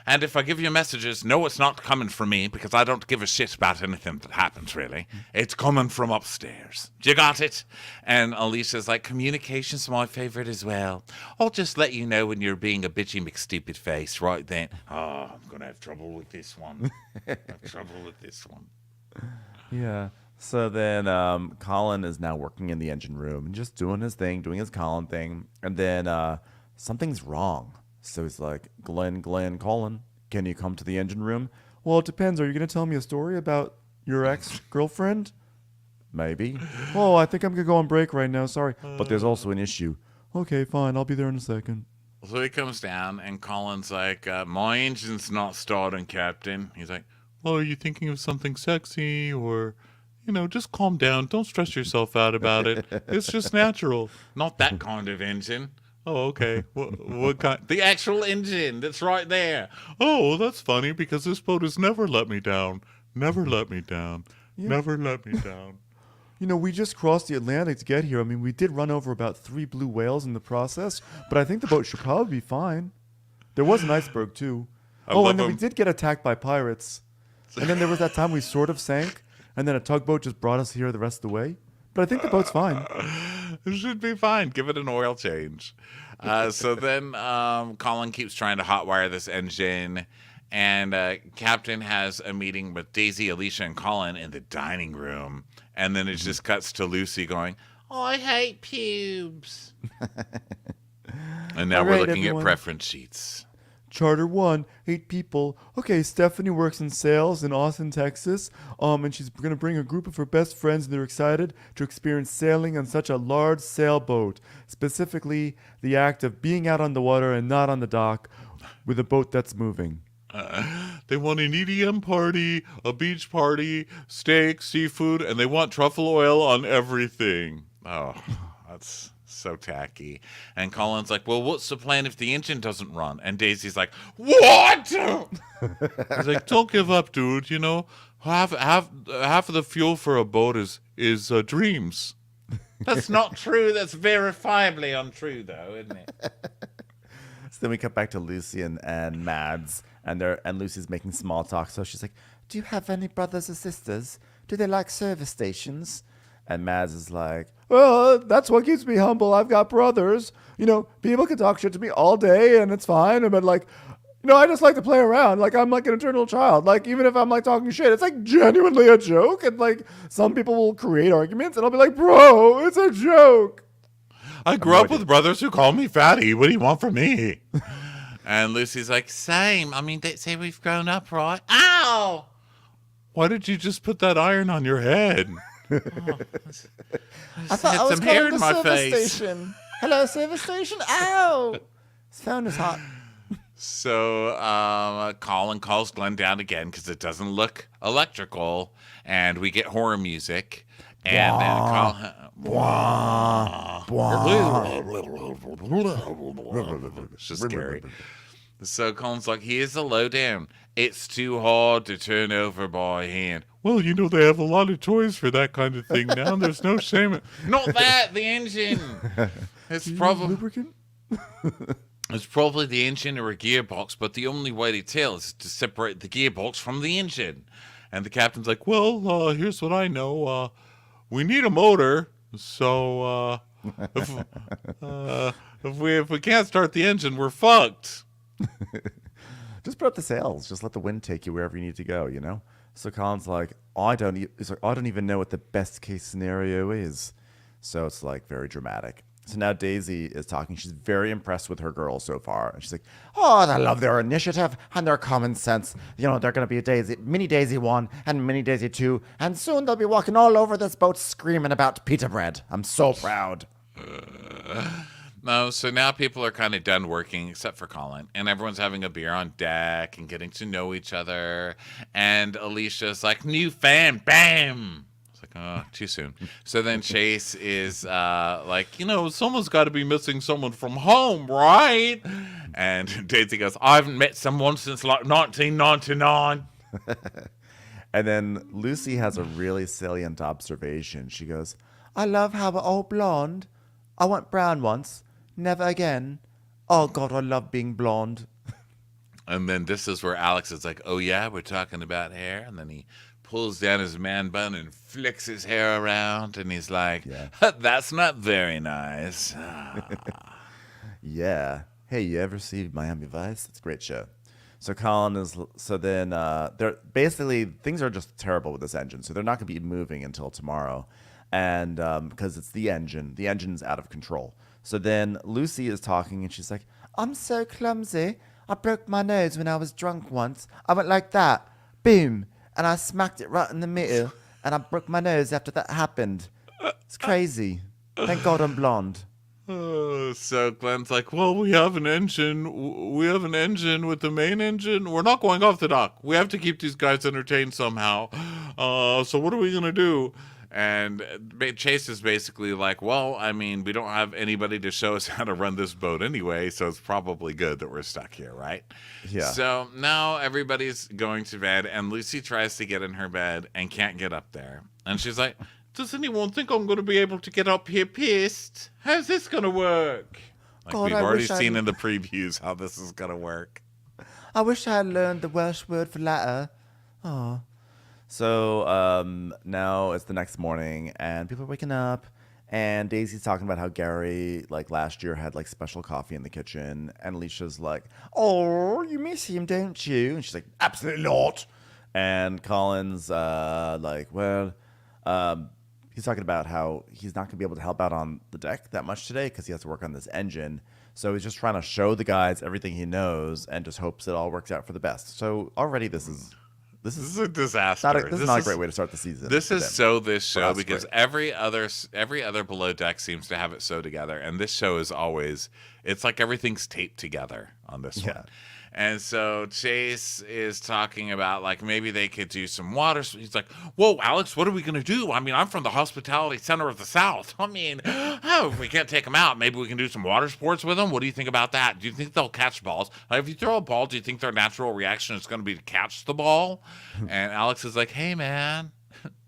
And if I give you messages, no, it's not coming from me, because I don't give a shit about anything that happens, really. It's coming from upstairs. You got it? And Alicia's like, communication's my favorite as well. I'll just let you know when you're being a bitchy McStupid face right then. Oh, I'm going to have trouble with this one. Yeah. So then Colin is now working in the engine room and just doing his thing, doing his Colin thing. And then something's wrong. So he's like, Glenn, Colin, can you come to the engine room? Well, it depends. Are you going to tell me a story about your ex-girlfriend? Maybe. Oh, I think I'm going to go on break right now. Sorry. But there's also an issue. Okay, fine. I'll be there in a second. So he comes down, and Colin's like, my engine's not starting, Captain. He's like, well, are you thinking of something sexy? Or, just calm down. Don't stress yourself out about it. It's just natural. Not that kind of engine. Oh, okay. What kind? The actual engine that's right there. Oh, well, that's funny, because this boat has never let me down. Never let me down. Yeah. Never let me down. We just crossed the Atlantic to get here. I mean, we did run over about 3 blue whales in the process, but I think the boat should probably be fine. There was an iceberg, too. And then we did get attacked by pirates. And then there was that time we sort of sank, and then a tugboat just brought us here the rest of the way. But I think the boat's fine. It should be fine. Give it an oil change. So then Colin keeps trying to hotwire this engine, and Captain has a meeting with Daisy, Alicia, and Colin in the dining room. And then it just cuts to Lucy going, I hate pubes. And now we're looking at preference sheets. Charter 1, 8 people. Okay, Stephanie works in sales in Austin, Texas. And she's going to bring a group of her best friends, and they're excited to experience sailing on such a large sailboat. Specifically, the act of being out on the water and not on the dock with a boat that's moving. They want an EDM party, a beach party, steak, seafood, and they want truffle oil on everything. Oh, that's so tacky. And Colin's like, well, what's the plan if the engine doesn't run? And Daisy's like, what? He's like, don't give up, dude. Half of the fuel for a boat is dreams. That's not true. That's verifiably untrue, though, isn't it? So then we cut back to Lucy and Mads, and Lucy's making small talk. So she's like, do you have any brothers or sisters? Do they like service stations? And Mads is like, well, that's what keeps me humble. I've got brothers. People can talk shit to me all day, and it's fine. But I just like to play around. Like, I'm like an eternal child. Like, even if I'm like talking shit, it's like genuinely a joke. And like, some people will create arguments, and I'll be like, bro, it's a joke. I grew up with brothers who call me fatty. What do you want from me? And Lucy's like, same. I mean, they say we've grown up, right? Ow! Why did you just put that iron on your head? I thought I was calling the service station. Hello, service station. Ow! This phone is hot. So Colin calls Glenn down again because it doesn't look electrical, and we get horror music. And then it's just scary. So Colin's like, here's the lowdown. It's too hard to turn over by hand. Well, they have a lot of toys for that kind of thing now. There's no shame. Not that, the engine. It's Do you use probably lubricant? it's probably the engine or a gearbox, but the only way to tell is to separate the gearbox from the engine. And the captain's like, well, here's what I know. We need a motor, so if if we can't start the engine, we're fucked. Just put up the sails. Just let the wind take you wherever you need to go, you know? So Colin's like, I don't even know what the best case scenario is. So it's like very dramatic. So now Daisy is talking. She's very impressed with her girls so far. And she's like, oh, I love their initiative and their common sense. You know, they're going to be a mini Daisy 1 and mini Daisy 2. And soon they'll be walking all over this boat screaming about pita bread. I'm so proud. No, so now people are kind of done working, except for Colin, and everyone's having a beer on deck and getting to know each other. And Alicia's like, new fan, bam! It's like, oh, too soon. So then Chase is like, you know, someone's got to be missing someone from home, right? And Daisy goes, I haven't met someone since like 1999. And then Lucy has a really salient observation. She goes, I love how we're all blonde. I want brown once. Never again. Oh, God, I love being blonde. And then this is where Alex is like, oh, yeah, we're talking about hair. And then he pulls down his man bun and flicks his hair around. And he's like, that's not very nice. Yeah. Hey, you ever see Miami Vice? It's a great show. So Colin is, so then they're basically, things are just terrible with this engine. So they're not going to be moving until tomorrow. And because it's the engine's out of control. So then Lucy is talking and she's like, I'm so clumsy. I broke my nose when I was drunk once. I went like that, boom, and I smacked it right in the middle, and I broke my nose after that happened. It's crazy. Thank God I'm blonde. So Glenn's like, well, we have an engine. We have an engine with the main engine. We're not going off the dock. We have to keep these guys entertained somehow. So what are we going to do? And Chase is basically like, well, I mean, we don't have anybody to show us how to run this boat anyway, so it's probably good that we're stuck here, right? Yeah. So now everybody's going to bed, and Lucy tries to get in her bed and can't get up there. And she's like, does anyone think I'm going to be able to get up here pissed? How's this going to work? Like, God, we've I already wish seen in the previews how this is going to work. I wish I had learned the Welsh word for ladder. Oh. So now it's the next morning, and people are waking up, and Daisy's talking about how Gary, like, last year had, like, special coffee in the kitchen, and Alicia's like, oh, you miss him, don't you? And she's like, absolutely not. And Colin's like, well, he's talking about how he's not going to be able to help out on the deck that much today because he has to work on this engine. So he's just trying to show the guys everything he knows and just hopes it all works out for the best. So already this is a disaster. This is not a great way to start the season. This is so this show because great. every other Below Deck seems to have it so together, and this show is always, it's like everything's taped together on this one. And so Chase is talking about, like, maybe they could do some water. He's like, whoa, Alex, what are we going to do? I mean, I'm from the hospitality center of the South. I mean, if we can't take them out, maybe we can do some water sports with them. What do you think about that? Do you think they'll catch balls? Like, if you throw a ball, do you think their natural reaction is going to be to catch the ball? And Alex is like, hey, man,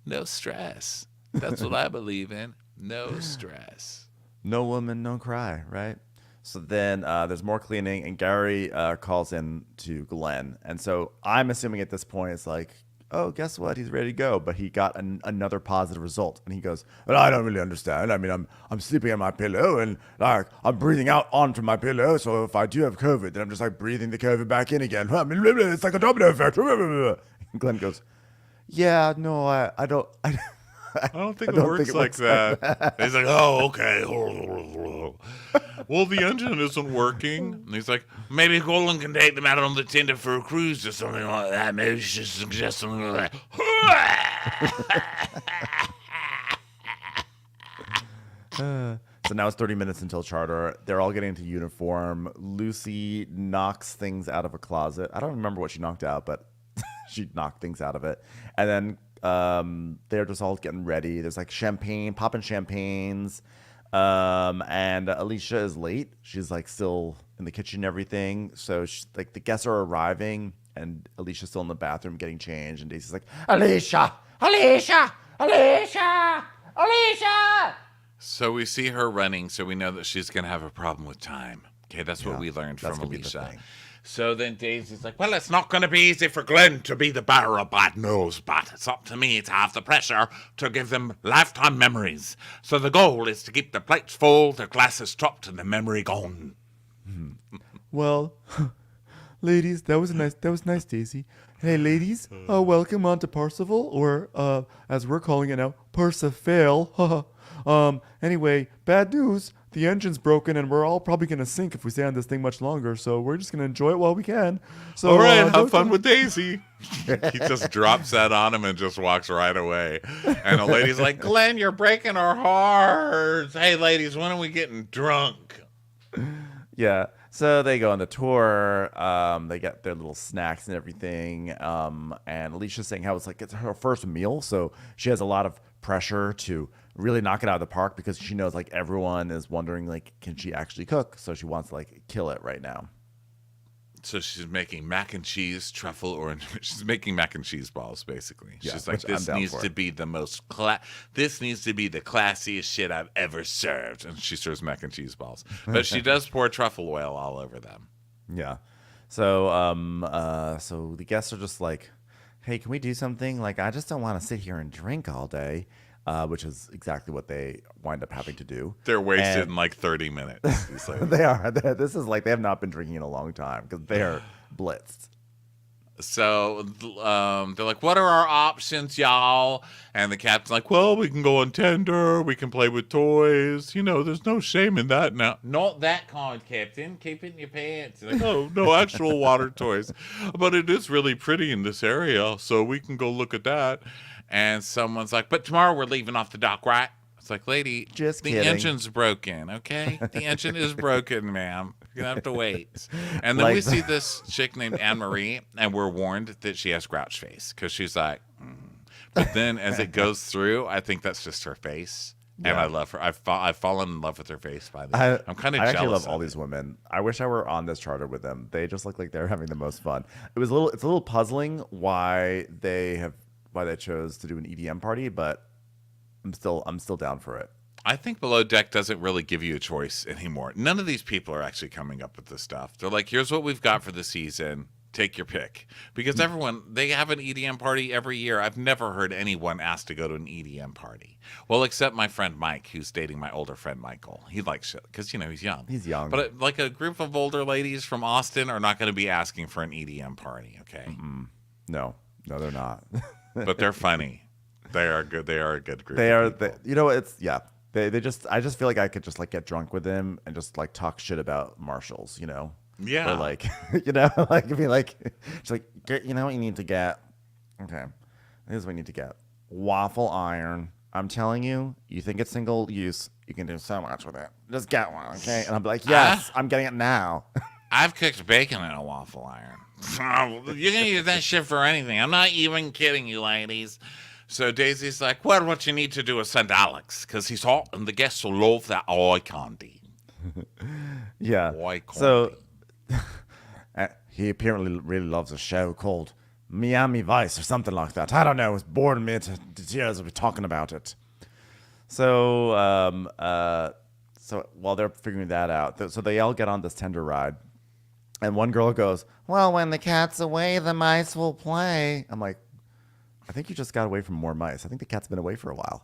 no stress. That's what I believe in. No stress. No woman, no cry, right? So then there's more cleaning, and Gary calls in to Glenn. And so I'm assuming at this point it's like, oh, guess what? He's ready to go. But he got another positive result. And he goes, well, I don't really understand. I mean, I'm sleeping on my pillow, and like I'm breathing out onto my pillow. So if I do have COVID, then I'm just like breathing the COVID back in again. I mean, it's like a domino effect. And Glenn goes, yeah, no, I don't. I don't think it works like that. He's like, oh, okay. Well, the engine isn't working. And he's like, maybe Colin can take them out on the tender for a cruise or something like that. Maybe she should suggest something like that. So now it's 30 minutes until charter. They're all getting into uniform. Lucy knocks things out of a closet. I don't remember what she knocked out, but she knocked things out of it. And then they're just all getting ready. There's like champagne, popping champagnes. And Alicia is late. She's like still in the kitchen and everything. So like the guests are arriving, and Alicia's still in the bathroom getting changed. And Daisy's like, Alicia, Alicia, Alicia, Alicia. So we see her running, so we know that she's going to have a problem with time. Okay, that's what we learned from Alicia. So then Daisy's like, well, it's not going to be easy for Glenn to be the bearer of bad news, but it's up to me to have the pressure to give them lifetime memories. So the goal is to keep the plates full, the glasses topped, and the memory gone. Well, ladies, that was nice, Daisy. Hey, ladies, welcome on to Parsifal, or as we're calling it now, Parsifal. Anyway, bad news. The engine's broken, and we're all probably going to sink if we stay on this thing much longer, so we're just going to enjoy it while we can. So, all right, have fun with Daisy. He just drops that on him and just walks right away. And the lady's like, Glenn, you're breaking our hearts. Hey, ladies, when are we getting drunk? Yeah, so they go on the tour. They get their little snacks and everything. And Alicia's saying how it's her first meal, so she has a lot of pressure to really knock it out of the park because she knows like everyone is wondering like, can she actually cook? So she wants to like kill it right now. So she's making mac and cheese, truffle, or she's making mac and cheese balls basically. Yeah, she's like, this needs to be the most this needs to be the classiest shit I've ever served. And she serves mac and cheese balls, but she does pour truffle oil all over them. Yeah. So so the guests are just like, hey, can we do something? Like, I just don't want to sit here and drink all day. Which is exactly what they wind up having to do. They're wasted in like 30 minutes. They are. This is like they have not been drinking in a long time because they're blitzed. So they're like, what are our options, y'all? And the captain's like, well, we can go on Tinder. We can play with toys. You know, there's no shame in that now. Not that kind, Captain. Keep it in your pants. Like, oh, no actual water toys. But it is really pretty in this area, so we can go look at that. And someone's like, but tomorrow we're leaving off the dock, right? It's like, lady, just the kidding. Engine's broken, okay? The engine is broken, ma'am. You're going to have to wait. And then we see this chick named Anne-Marie, and we're warned that she has grouch face because she's like, But then as it goes through, I think that's just her face. Yeah. And I love her. I've fallen in love with her face by the I'm kind of jealous. I actually love all these women. I wish I were on this charter with them. They just look like they're having the most fun. It's a little puzzling why they chose to do an EDM party, but I'm still down for it. I think Below Deck doesn't really give you a choice anymore. None of these people are actually coming up with this stuff. They're like, here's what we've got for the season. Take your pick. Because they have an EDM party every year. I've never heard anyone ask to go to an EDM party. Well, except my friend Mike, who's dating my older friend Michael. He likes it because, he's young. He's young. But like a group of older ladies from Austin are not going to be asking for an EDM party, okay? Mm-mm. No, they're not. But they're funny. They are good. They are a good group. They are. They just. I just feel like I could just like get drunk with them and just like talk shit about Marshalls. Yeah. Or like, like be like, just like, what you need to get. Okay, this is what you need to get. Waffle iron. I'm telling you, you think it's single use, you can do so much with it. Just get one, okay? And I'm like, yes, I'm getting it now. I've cooked bacon in a waffle iron. You're going to use that shit for anything. I'm not even kidding you, ladies. So Daisy's like, well, what you need to do is send Alex, because he's hot, and the guests will love that eye candy. Yeah. Eye candy. So he apparently really loves a show called Miami Vice or something like that. I don't know. It's bored me to tears of me talking about it. So so while they're figuring that out, so they all get on this tender ride. And one girl goes, well, when the cat's away, the mice will play. I'm like, I think you just got away from more mice. I think the cat's been away for a while.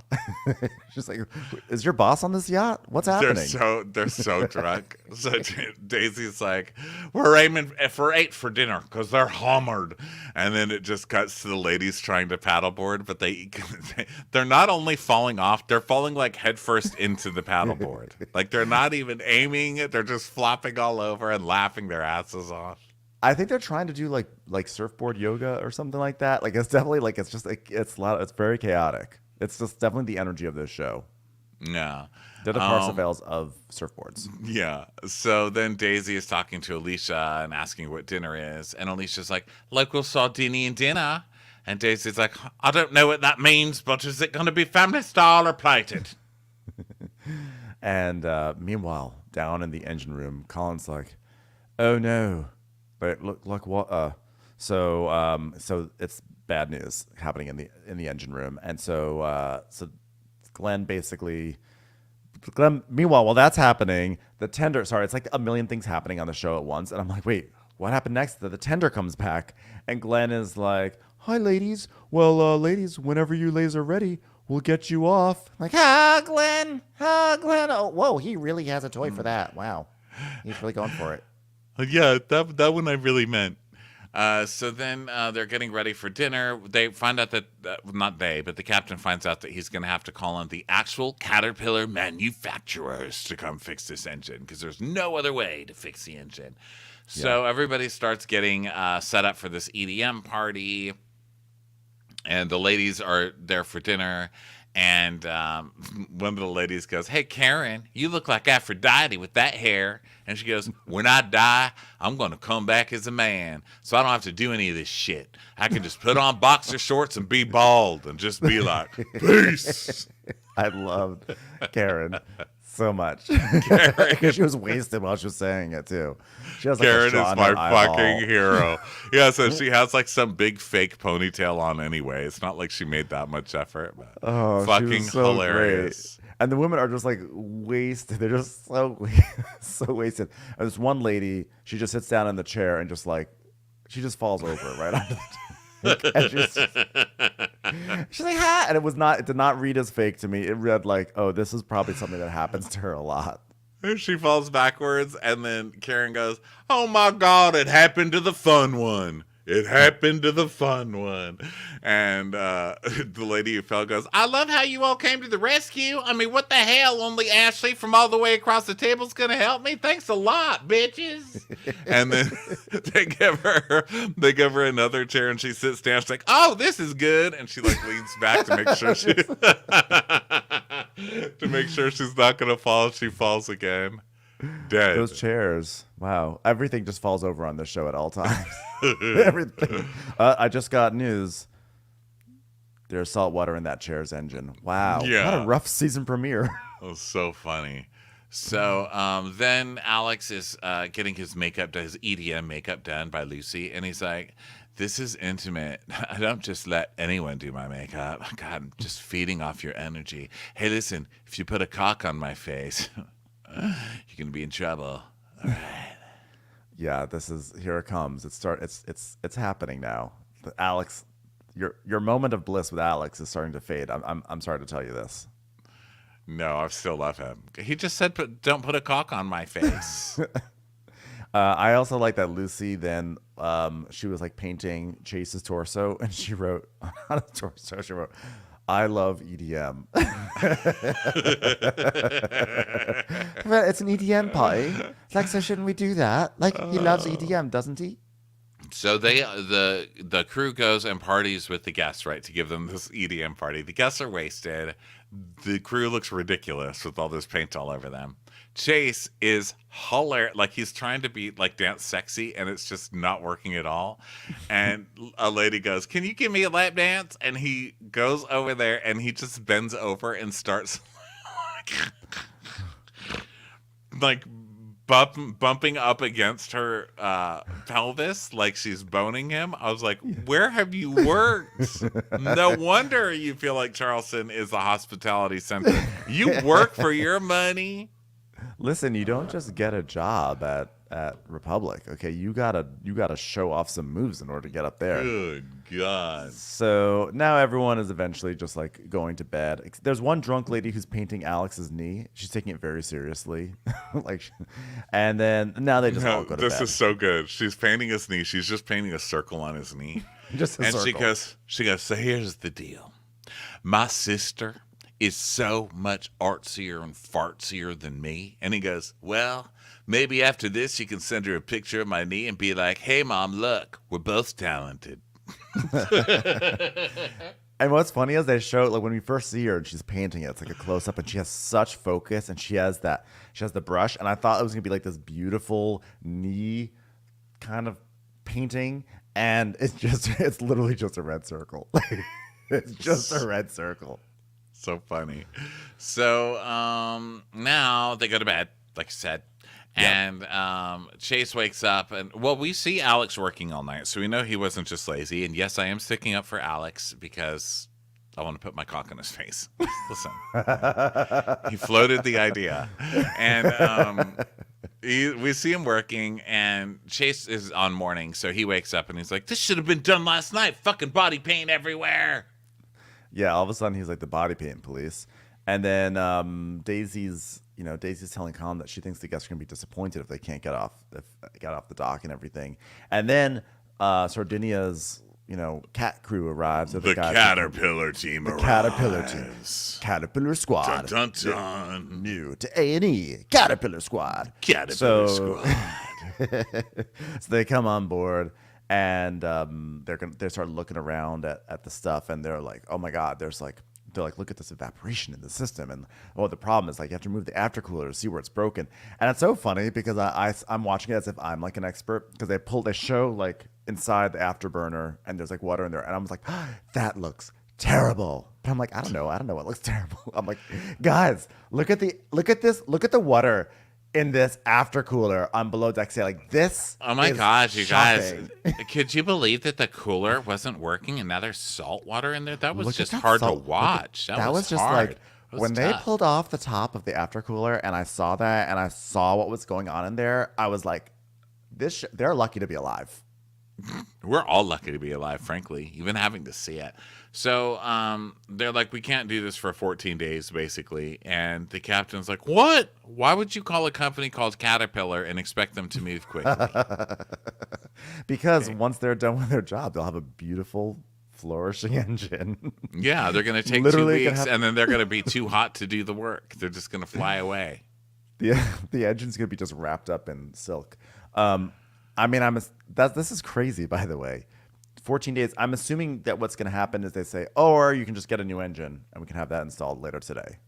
She's like, is your boss on this yacht? What's happening? They're so drunk. So Daisy's like, we're aiming for 8 for dinner because they're hammered. And then it just cuts to the ladies trying to paddleboard, but they're not only falling off, they're falling like headfirst into the paddleboard. Like they're not even aiming it. They're just flopping all over and laughing their asses off. I think they're trying to do like surfboard yoga or something like that. Like it's definitely like it's just like it's very chaotic. It's just definitely the energy of this show. Yeah. They're the Parsifals of surfboards. Yeah. So then Daisy is talking to Alicia and asking what dinner is. And Alicia's like, local Sardinian dinner. And Daisy's like, I don't know what that means, but is it going to be family style or plated? And meanwhile, down in the engine room, Colin's like, oh no. But look what so it's bad news happening in the engine room, and so Glenn basically Glenn, meanwhile, while that's happening, it's like a million things happening on the show at once. And I'm like, wait, what happened next? The tender comes back and Glenn is like, hi, ladies. Well, ladies, whenever you ladies are ready, we'll get you off. I'm like, Glenn. Oh, whoa, he really has a toy for that. Wow. He's really going for it. Yeah, that one I really meant. So then they're getting ready for dinner. They find out that, not they, but the captain finds out that he's going to have to call on the actual Caterpillar manufacturers to come fix this engine because there's no other way to fix the engine. So everybody starts getting set up for this EDM party, and the ladies are there for dinner. And one of the ladies goes, hey, Karen, you look like Aphrodite with that hair. And she goes, when I die, I'm going to come back as a man. So I don't have to do any of this shit. I can just put on boxer shorts and be bald and just be like, peace. I loved Karen so much. Because she was wasted while she was saying it, too. She has, like, Karen a shot is my in her eyeball. fucking hero. Yeah, so she has like some big fake ponytail on anyway. It's not like she made that much effort. But fucking she was so hilarious. Great. And the women are just like wasted. They're just so wasted. And this one lady, she just sits down in the chair and just like, she just falls over right onto the and she's like, ha! And it did not read as fake to me. It read like, oh, this is probably something that happens to her a lot. She falls backwards, and then Karen goes, oh my God, it happened to the fun one. It happened to the fun one. And the lady who fell goes, I love how you all came to the rescue. I mean, what the hell? Only Ashley from all the way across the table is going to help me? Thanks a lot, bitches. And then they give her another chair, and she sits down. She's like, oh, this is good. And she like leans back to make sure she's not going to fall. She falls again. Dead. Those chairs. Wow. Everything just falls over on this show at all times. Everything. I just got news. There's salt water in that chair's engine. Wow. Yeah. What a rough season premiere. It was so funny. So then Alex is getting his EDM makeup done by Lucy. And he's like, this is intimate. I don't just let anyone do my makeup. God, I'm just feeding off your energy. Hey, listen, if you put a cock on my face, you're going to be in trouble. All right. Yeah, here it comes. It's happening now. Alex, your moment of bliss with Alex is starting to fade. I'm sorry to tell you this. No, I still love him. He just said, don't put a cock on my face. I also like that Lucy then she was like painting Chase's torso, and she wrote on his torso, she wrote, I love EDM. Well, it's an EDM party. It's like, so shouldn't we do that? Like, he loves EDM, doesn't he? So the crew goes and parties with the guests, right, to give them this EDM party. The guests are wasted. The crew looks ridiculous with all this paint all over them. Chase is hilarious. Like, he's trying to be like dance sexy, and it's just not working at all. And a lady goes, can you give me a lap dance? And he goes over there and he just bends over and starts like bumping up against her pelvis like she's boning him. I was like, where have you worked? No wonder you feel like Charleston is a hospitality center. You work for your money. Listen, you don't just get a job at Republic, okay? You gotta show off some moves in order to get up there. Good God. So now everyone is eventually just like going to bed. There's one drunk lady who's painting Alex's knee. She's taking it very seriously. And then now they just all go to bed. This is so good. She's painting his knee. She's just painting a circle on his knee. Just a circle. She goes, so here's the deal. My sister is so much artsier and fartsier than me. And he goes, well, maybe after this you can send her a picture of my knee and be like, hey, Mom, look, we're both talented. And what's funny is they show, like, when we first see her and she's painting it, it's like a close up, and she has such focus, and she has the brush, and I thought it was gonna be like this beautiful knee kind of painting, and it's literally just a red circle. It's just a red circle. So funny. So now they go to bed, like I said. And Chase wakes up, and we see Alex working all night, so we know he wasn't just lazy. And yes, I am sticking up for Alex because I want to put my cock in his face. Listen, he floated the idea, and we see him working, and Chase is on morning, so he wakes up and he's like, "This should have been done last night. Fucking body paint everywhere." Yeah, all of a sudden he's like the body paint police, and then Daisy's telling Colin that she thinks the guests are gonna be disappointed if they can't get off the dock and everything, and then Sardinia's cat crew arrives. The Caterpillar team arrives. Caterpillar team. Caterpillar Squad. Dun, dun, dun. New to A&E. Caterpillar Squad. Caterpillar Squad. So they come on board, and they start looking around at the stuff, and they're like, oh my God, they're like, look at this evaporation in the system. And the problem is, like, you have to remove the aftercooler to see where it's broken. And it's so funny because I'm watching it as if I'm like an expert, because they show like inside the afterburner and there's like water in there. And I was like, oh, that looks terrible. But I'm like, I don't know what looks terrible. I'm like, guys, look at the water in this aftercooler on below deck sailing. This oh my is gosh, you shocking. guys. Could you believe that the cooler wasn't working and now there's salt water in there? That was just that hard to salt. watch. That was just hard. like when they pulled off the top of the aftercooler and I saw that and I saw what was going on in there, I was like, they're lucky to be alive. We're all lucky to be alive, frankly, even having to see it. So they're like, we can't do this for 14 days, basically. And the captain's like, what? Why would you call a company called Caterpillar and expect them to move quickly? Because once they're done with their job, they'll have a beautiful, flourishing engine. Yeah, they're going to take Literally 2 weeks, and then they're going to be too hot to do the work. They're just going to fly away. The engine's going to be just wrapped up in silk. I mean, this is crazy, by the way. 14 days. I'm assuming that what's going to happen is they say, or you can just get a new engine and we can have that installed later today.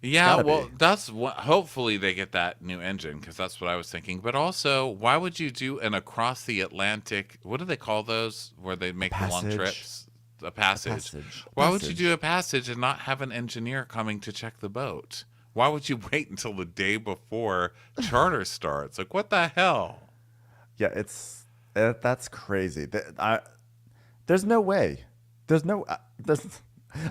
Yeah, well, that's what. Hopefully they get that new engine, because that's what I was thinking. But also, why would you do an across the Atlantic? What do they call those where they make the long trips? A passage. Why would you do a passage and not have an engineer coming to check the boat? Why would you wait until the day before charter starts? Like, what the hell? Yeah, that's crazy. There's no way.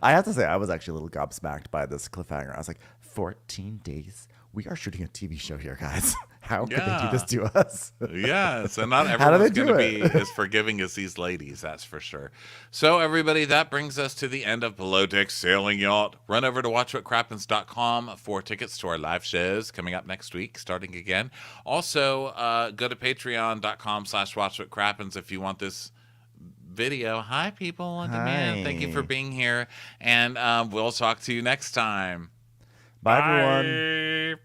I have to say, I was actually a little gobsmacked by this cliffhanger. I was like, 14 days? We are shooting a TV show here, guys. How could they do this to us? Yes, and not everyone's going to be as forgiving as these ladies, that's for sure. So, everybody, that brings us to the end of Below Deck Sailing Yacht. Run over to watchwhatcrappens.com for tickets to our live shows coming up next week, starting again. Also, go to patreon.com/watchwhatcrappens if you want this video. Hi, people on demand. Thank you for being here, and we'll talk to you next time. Bye. Everyone.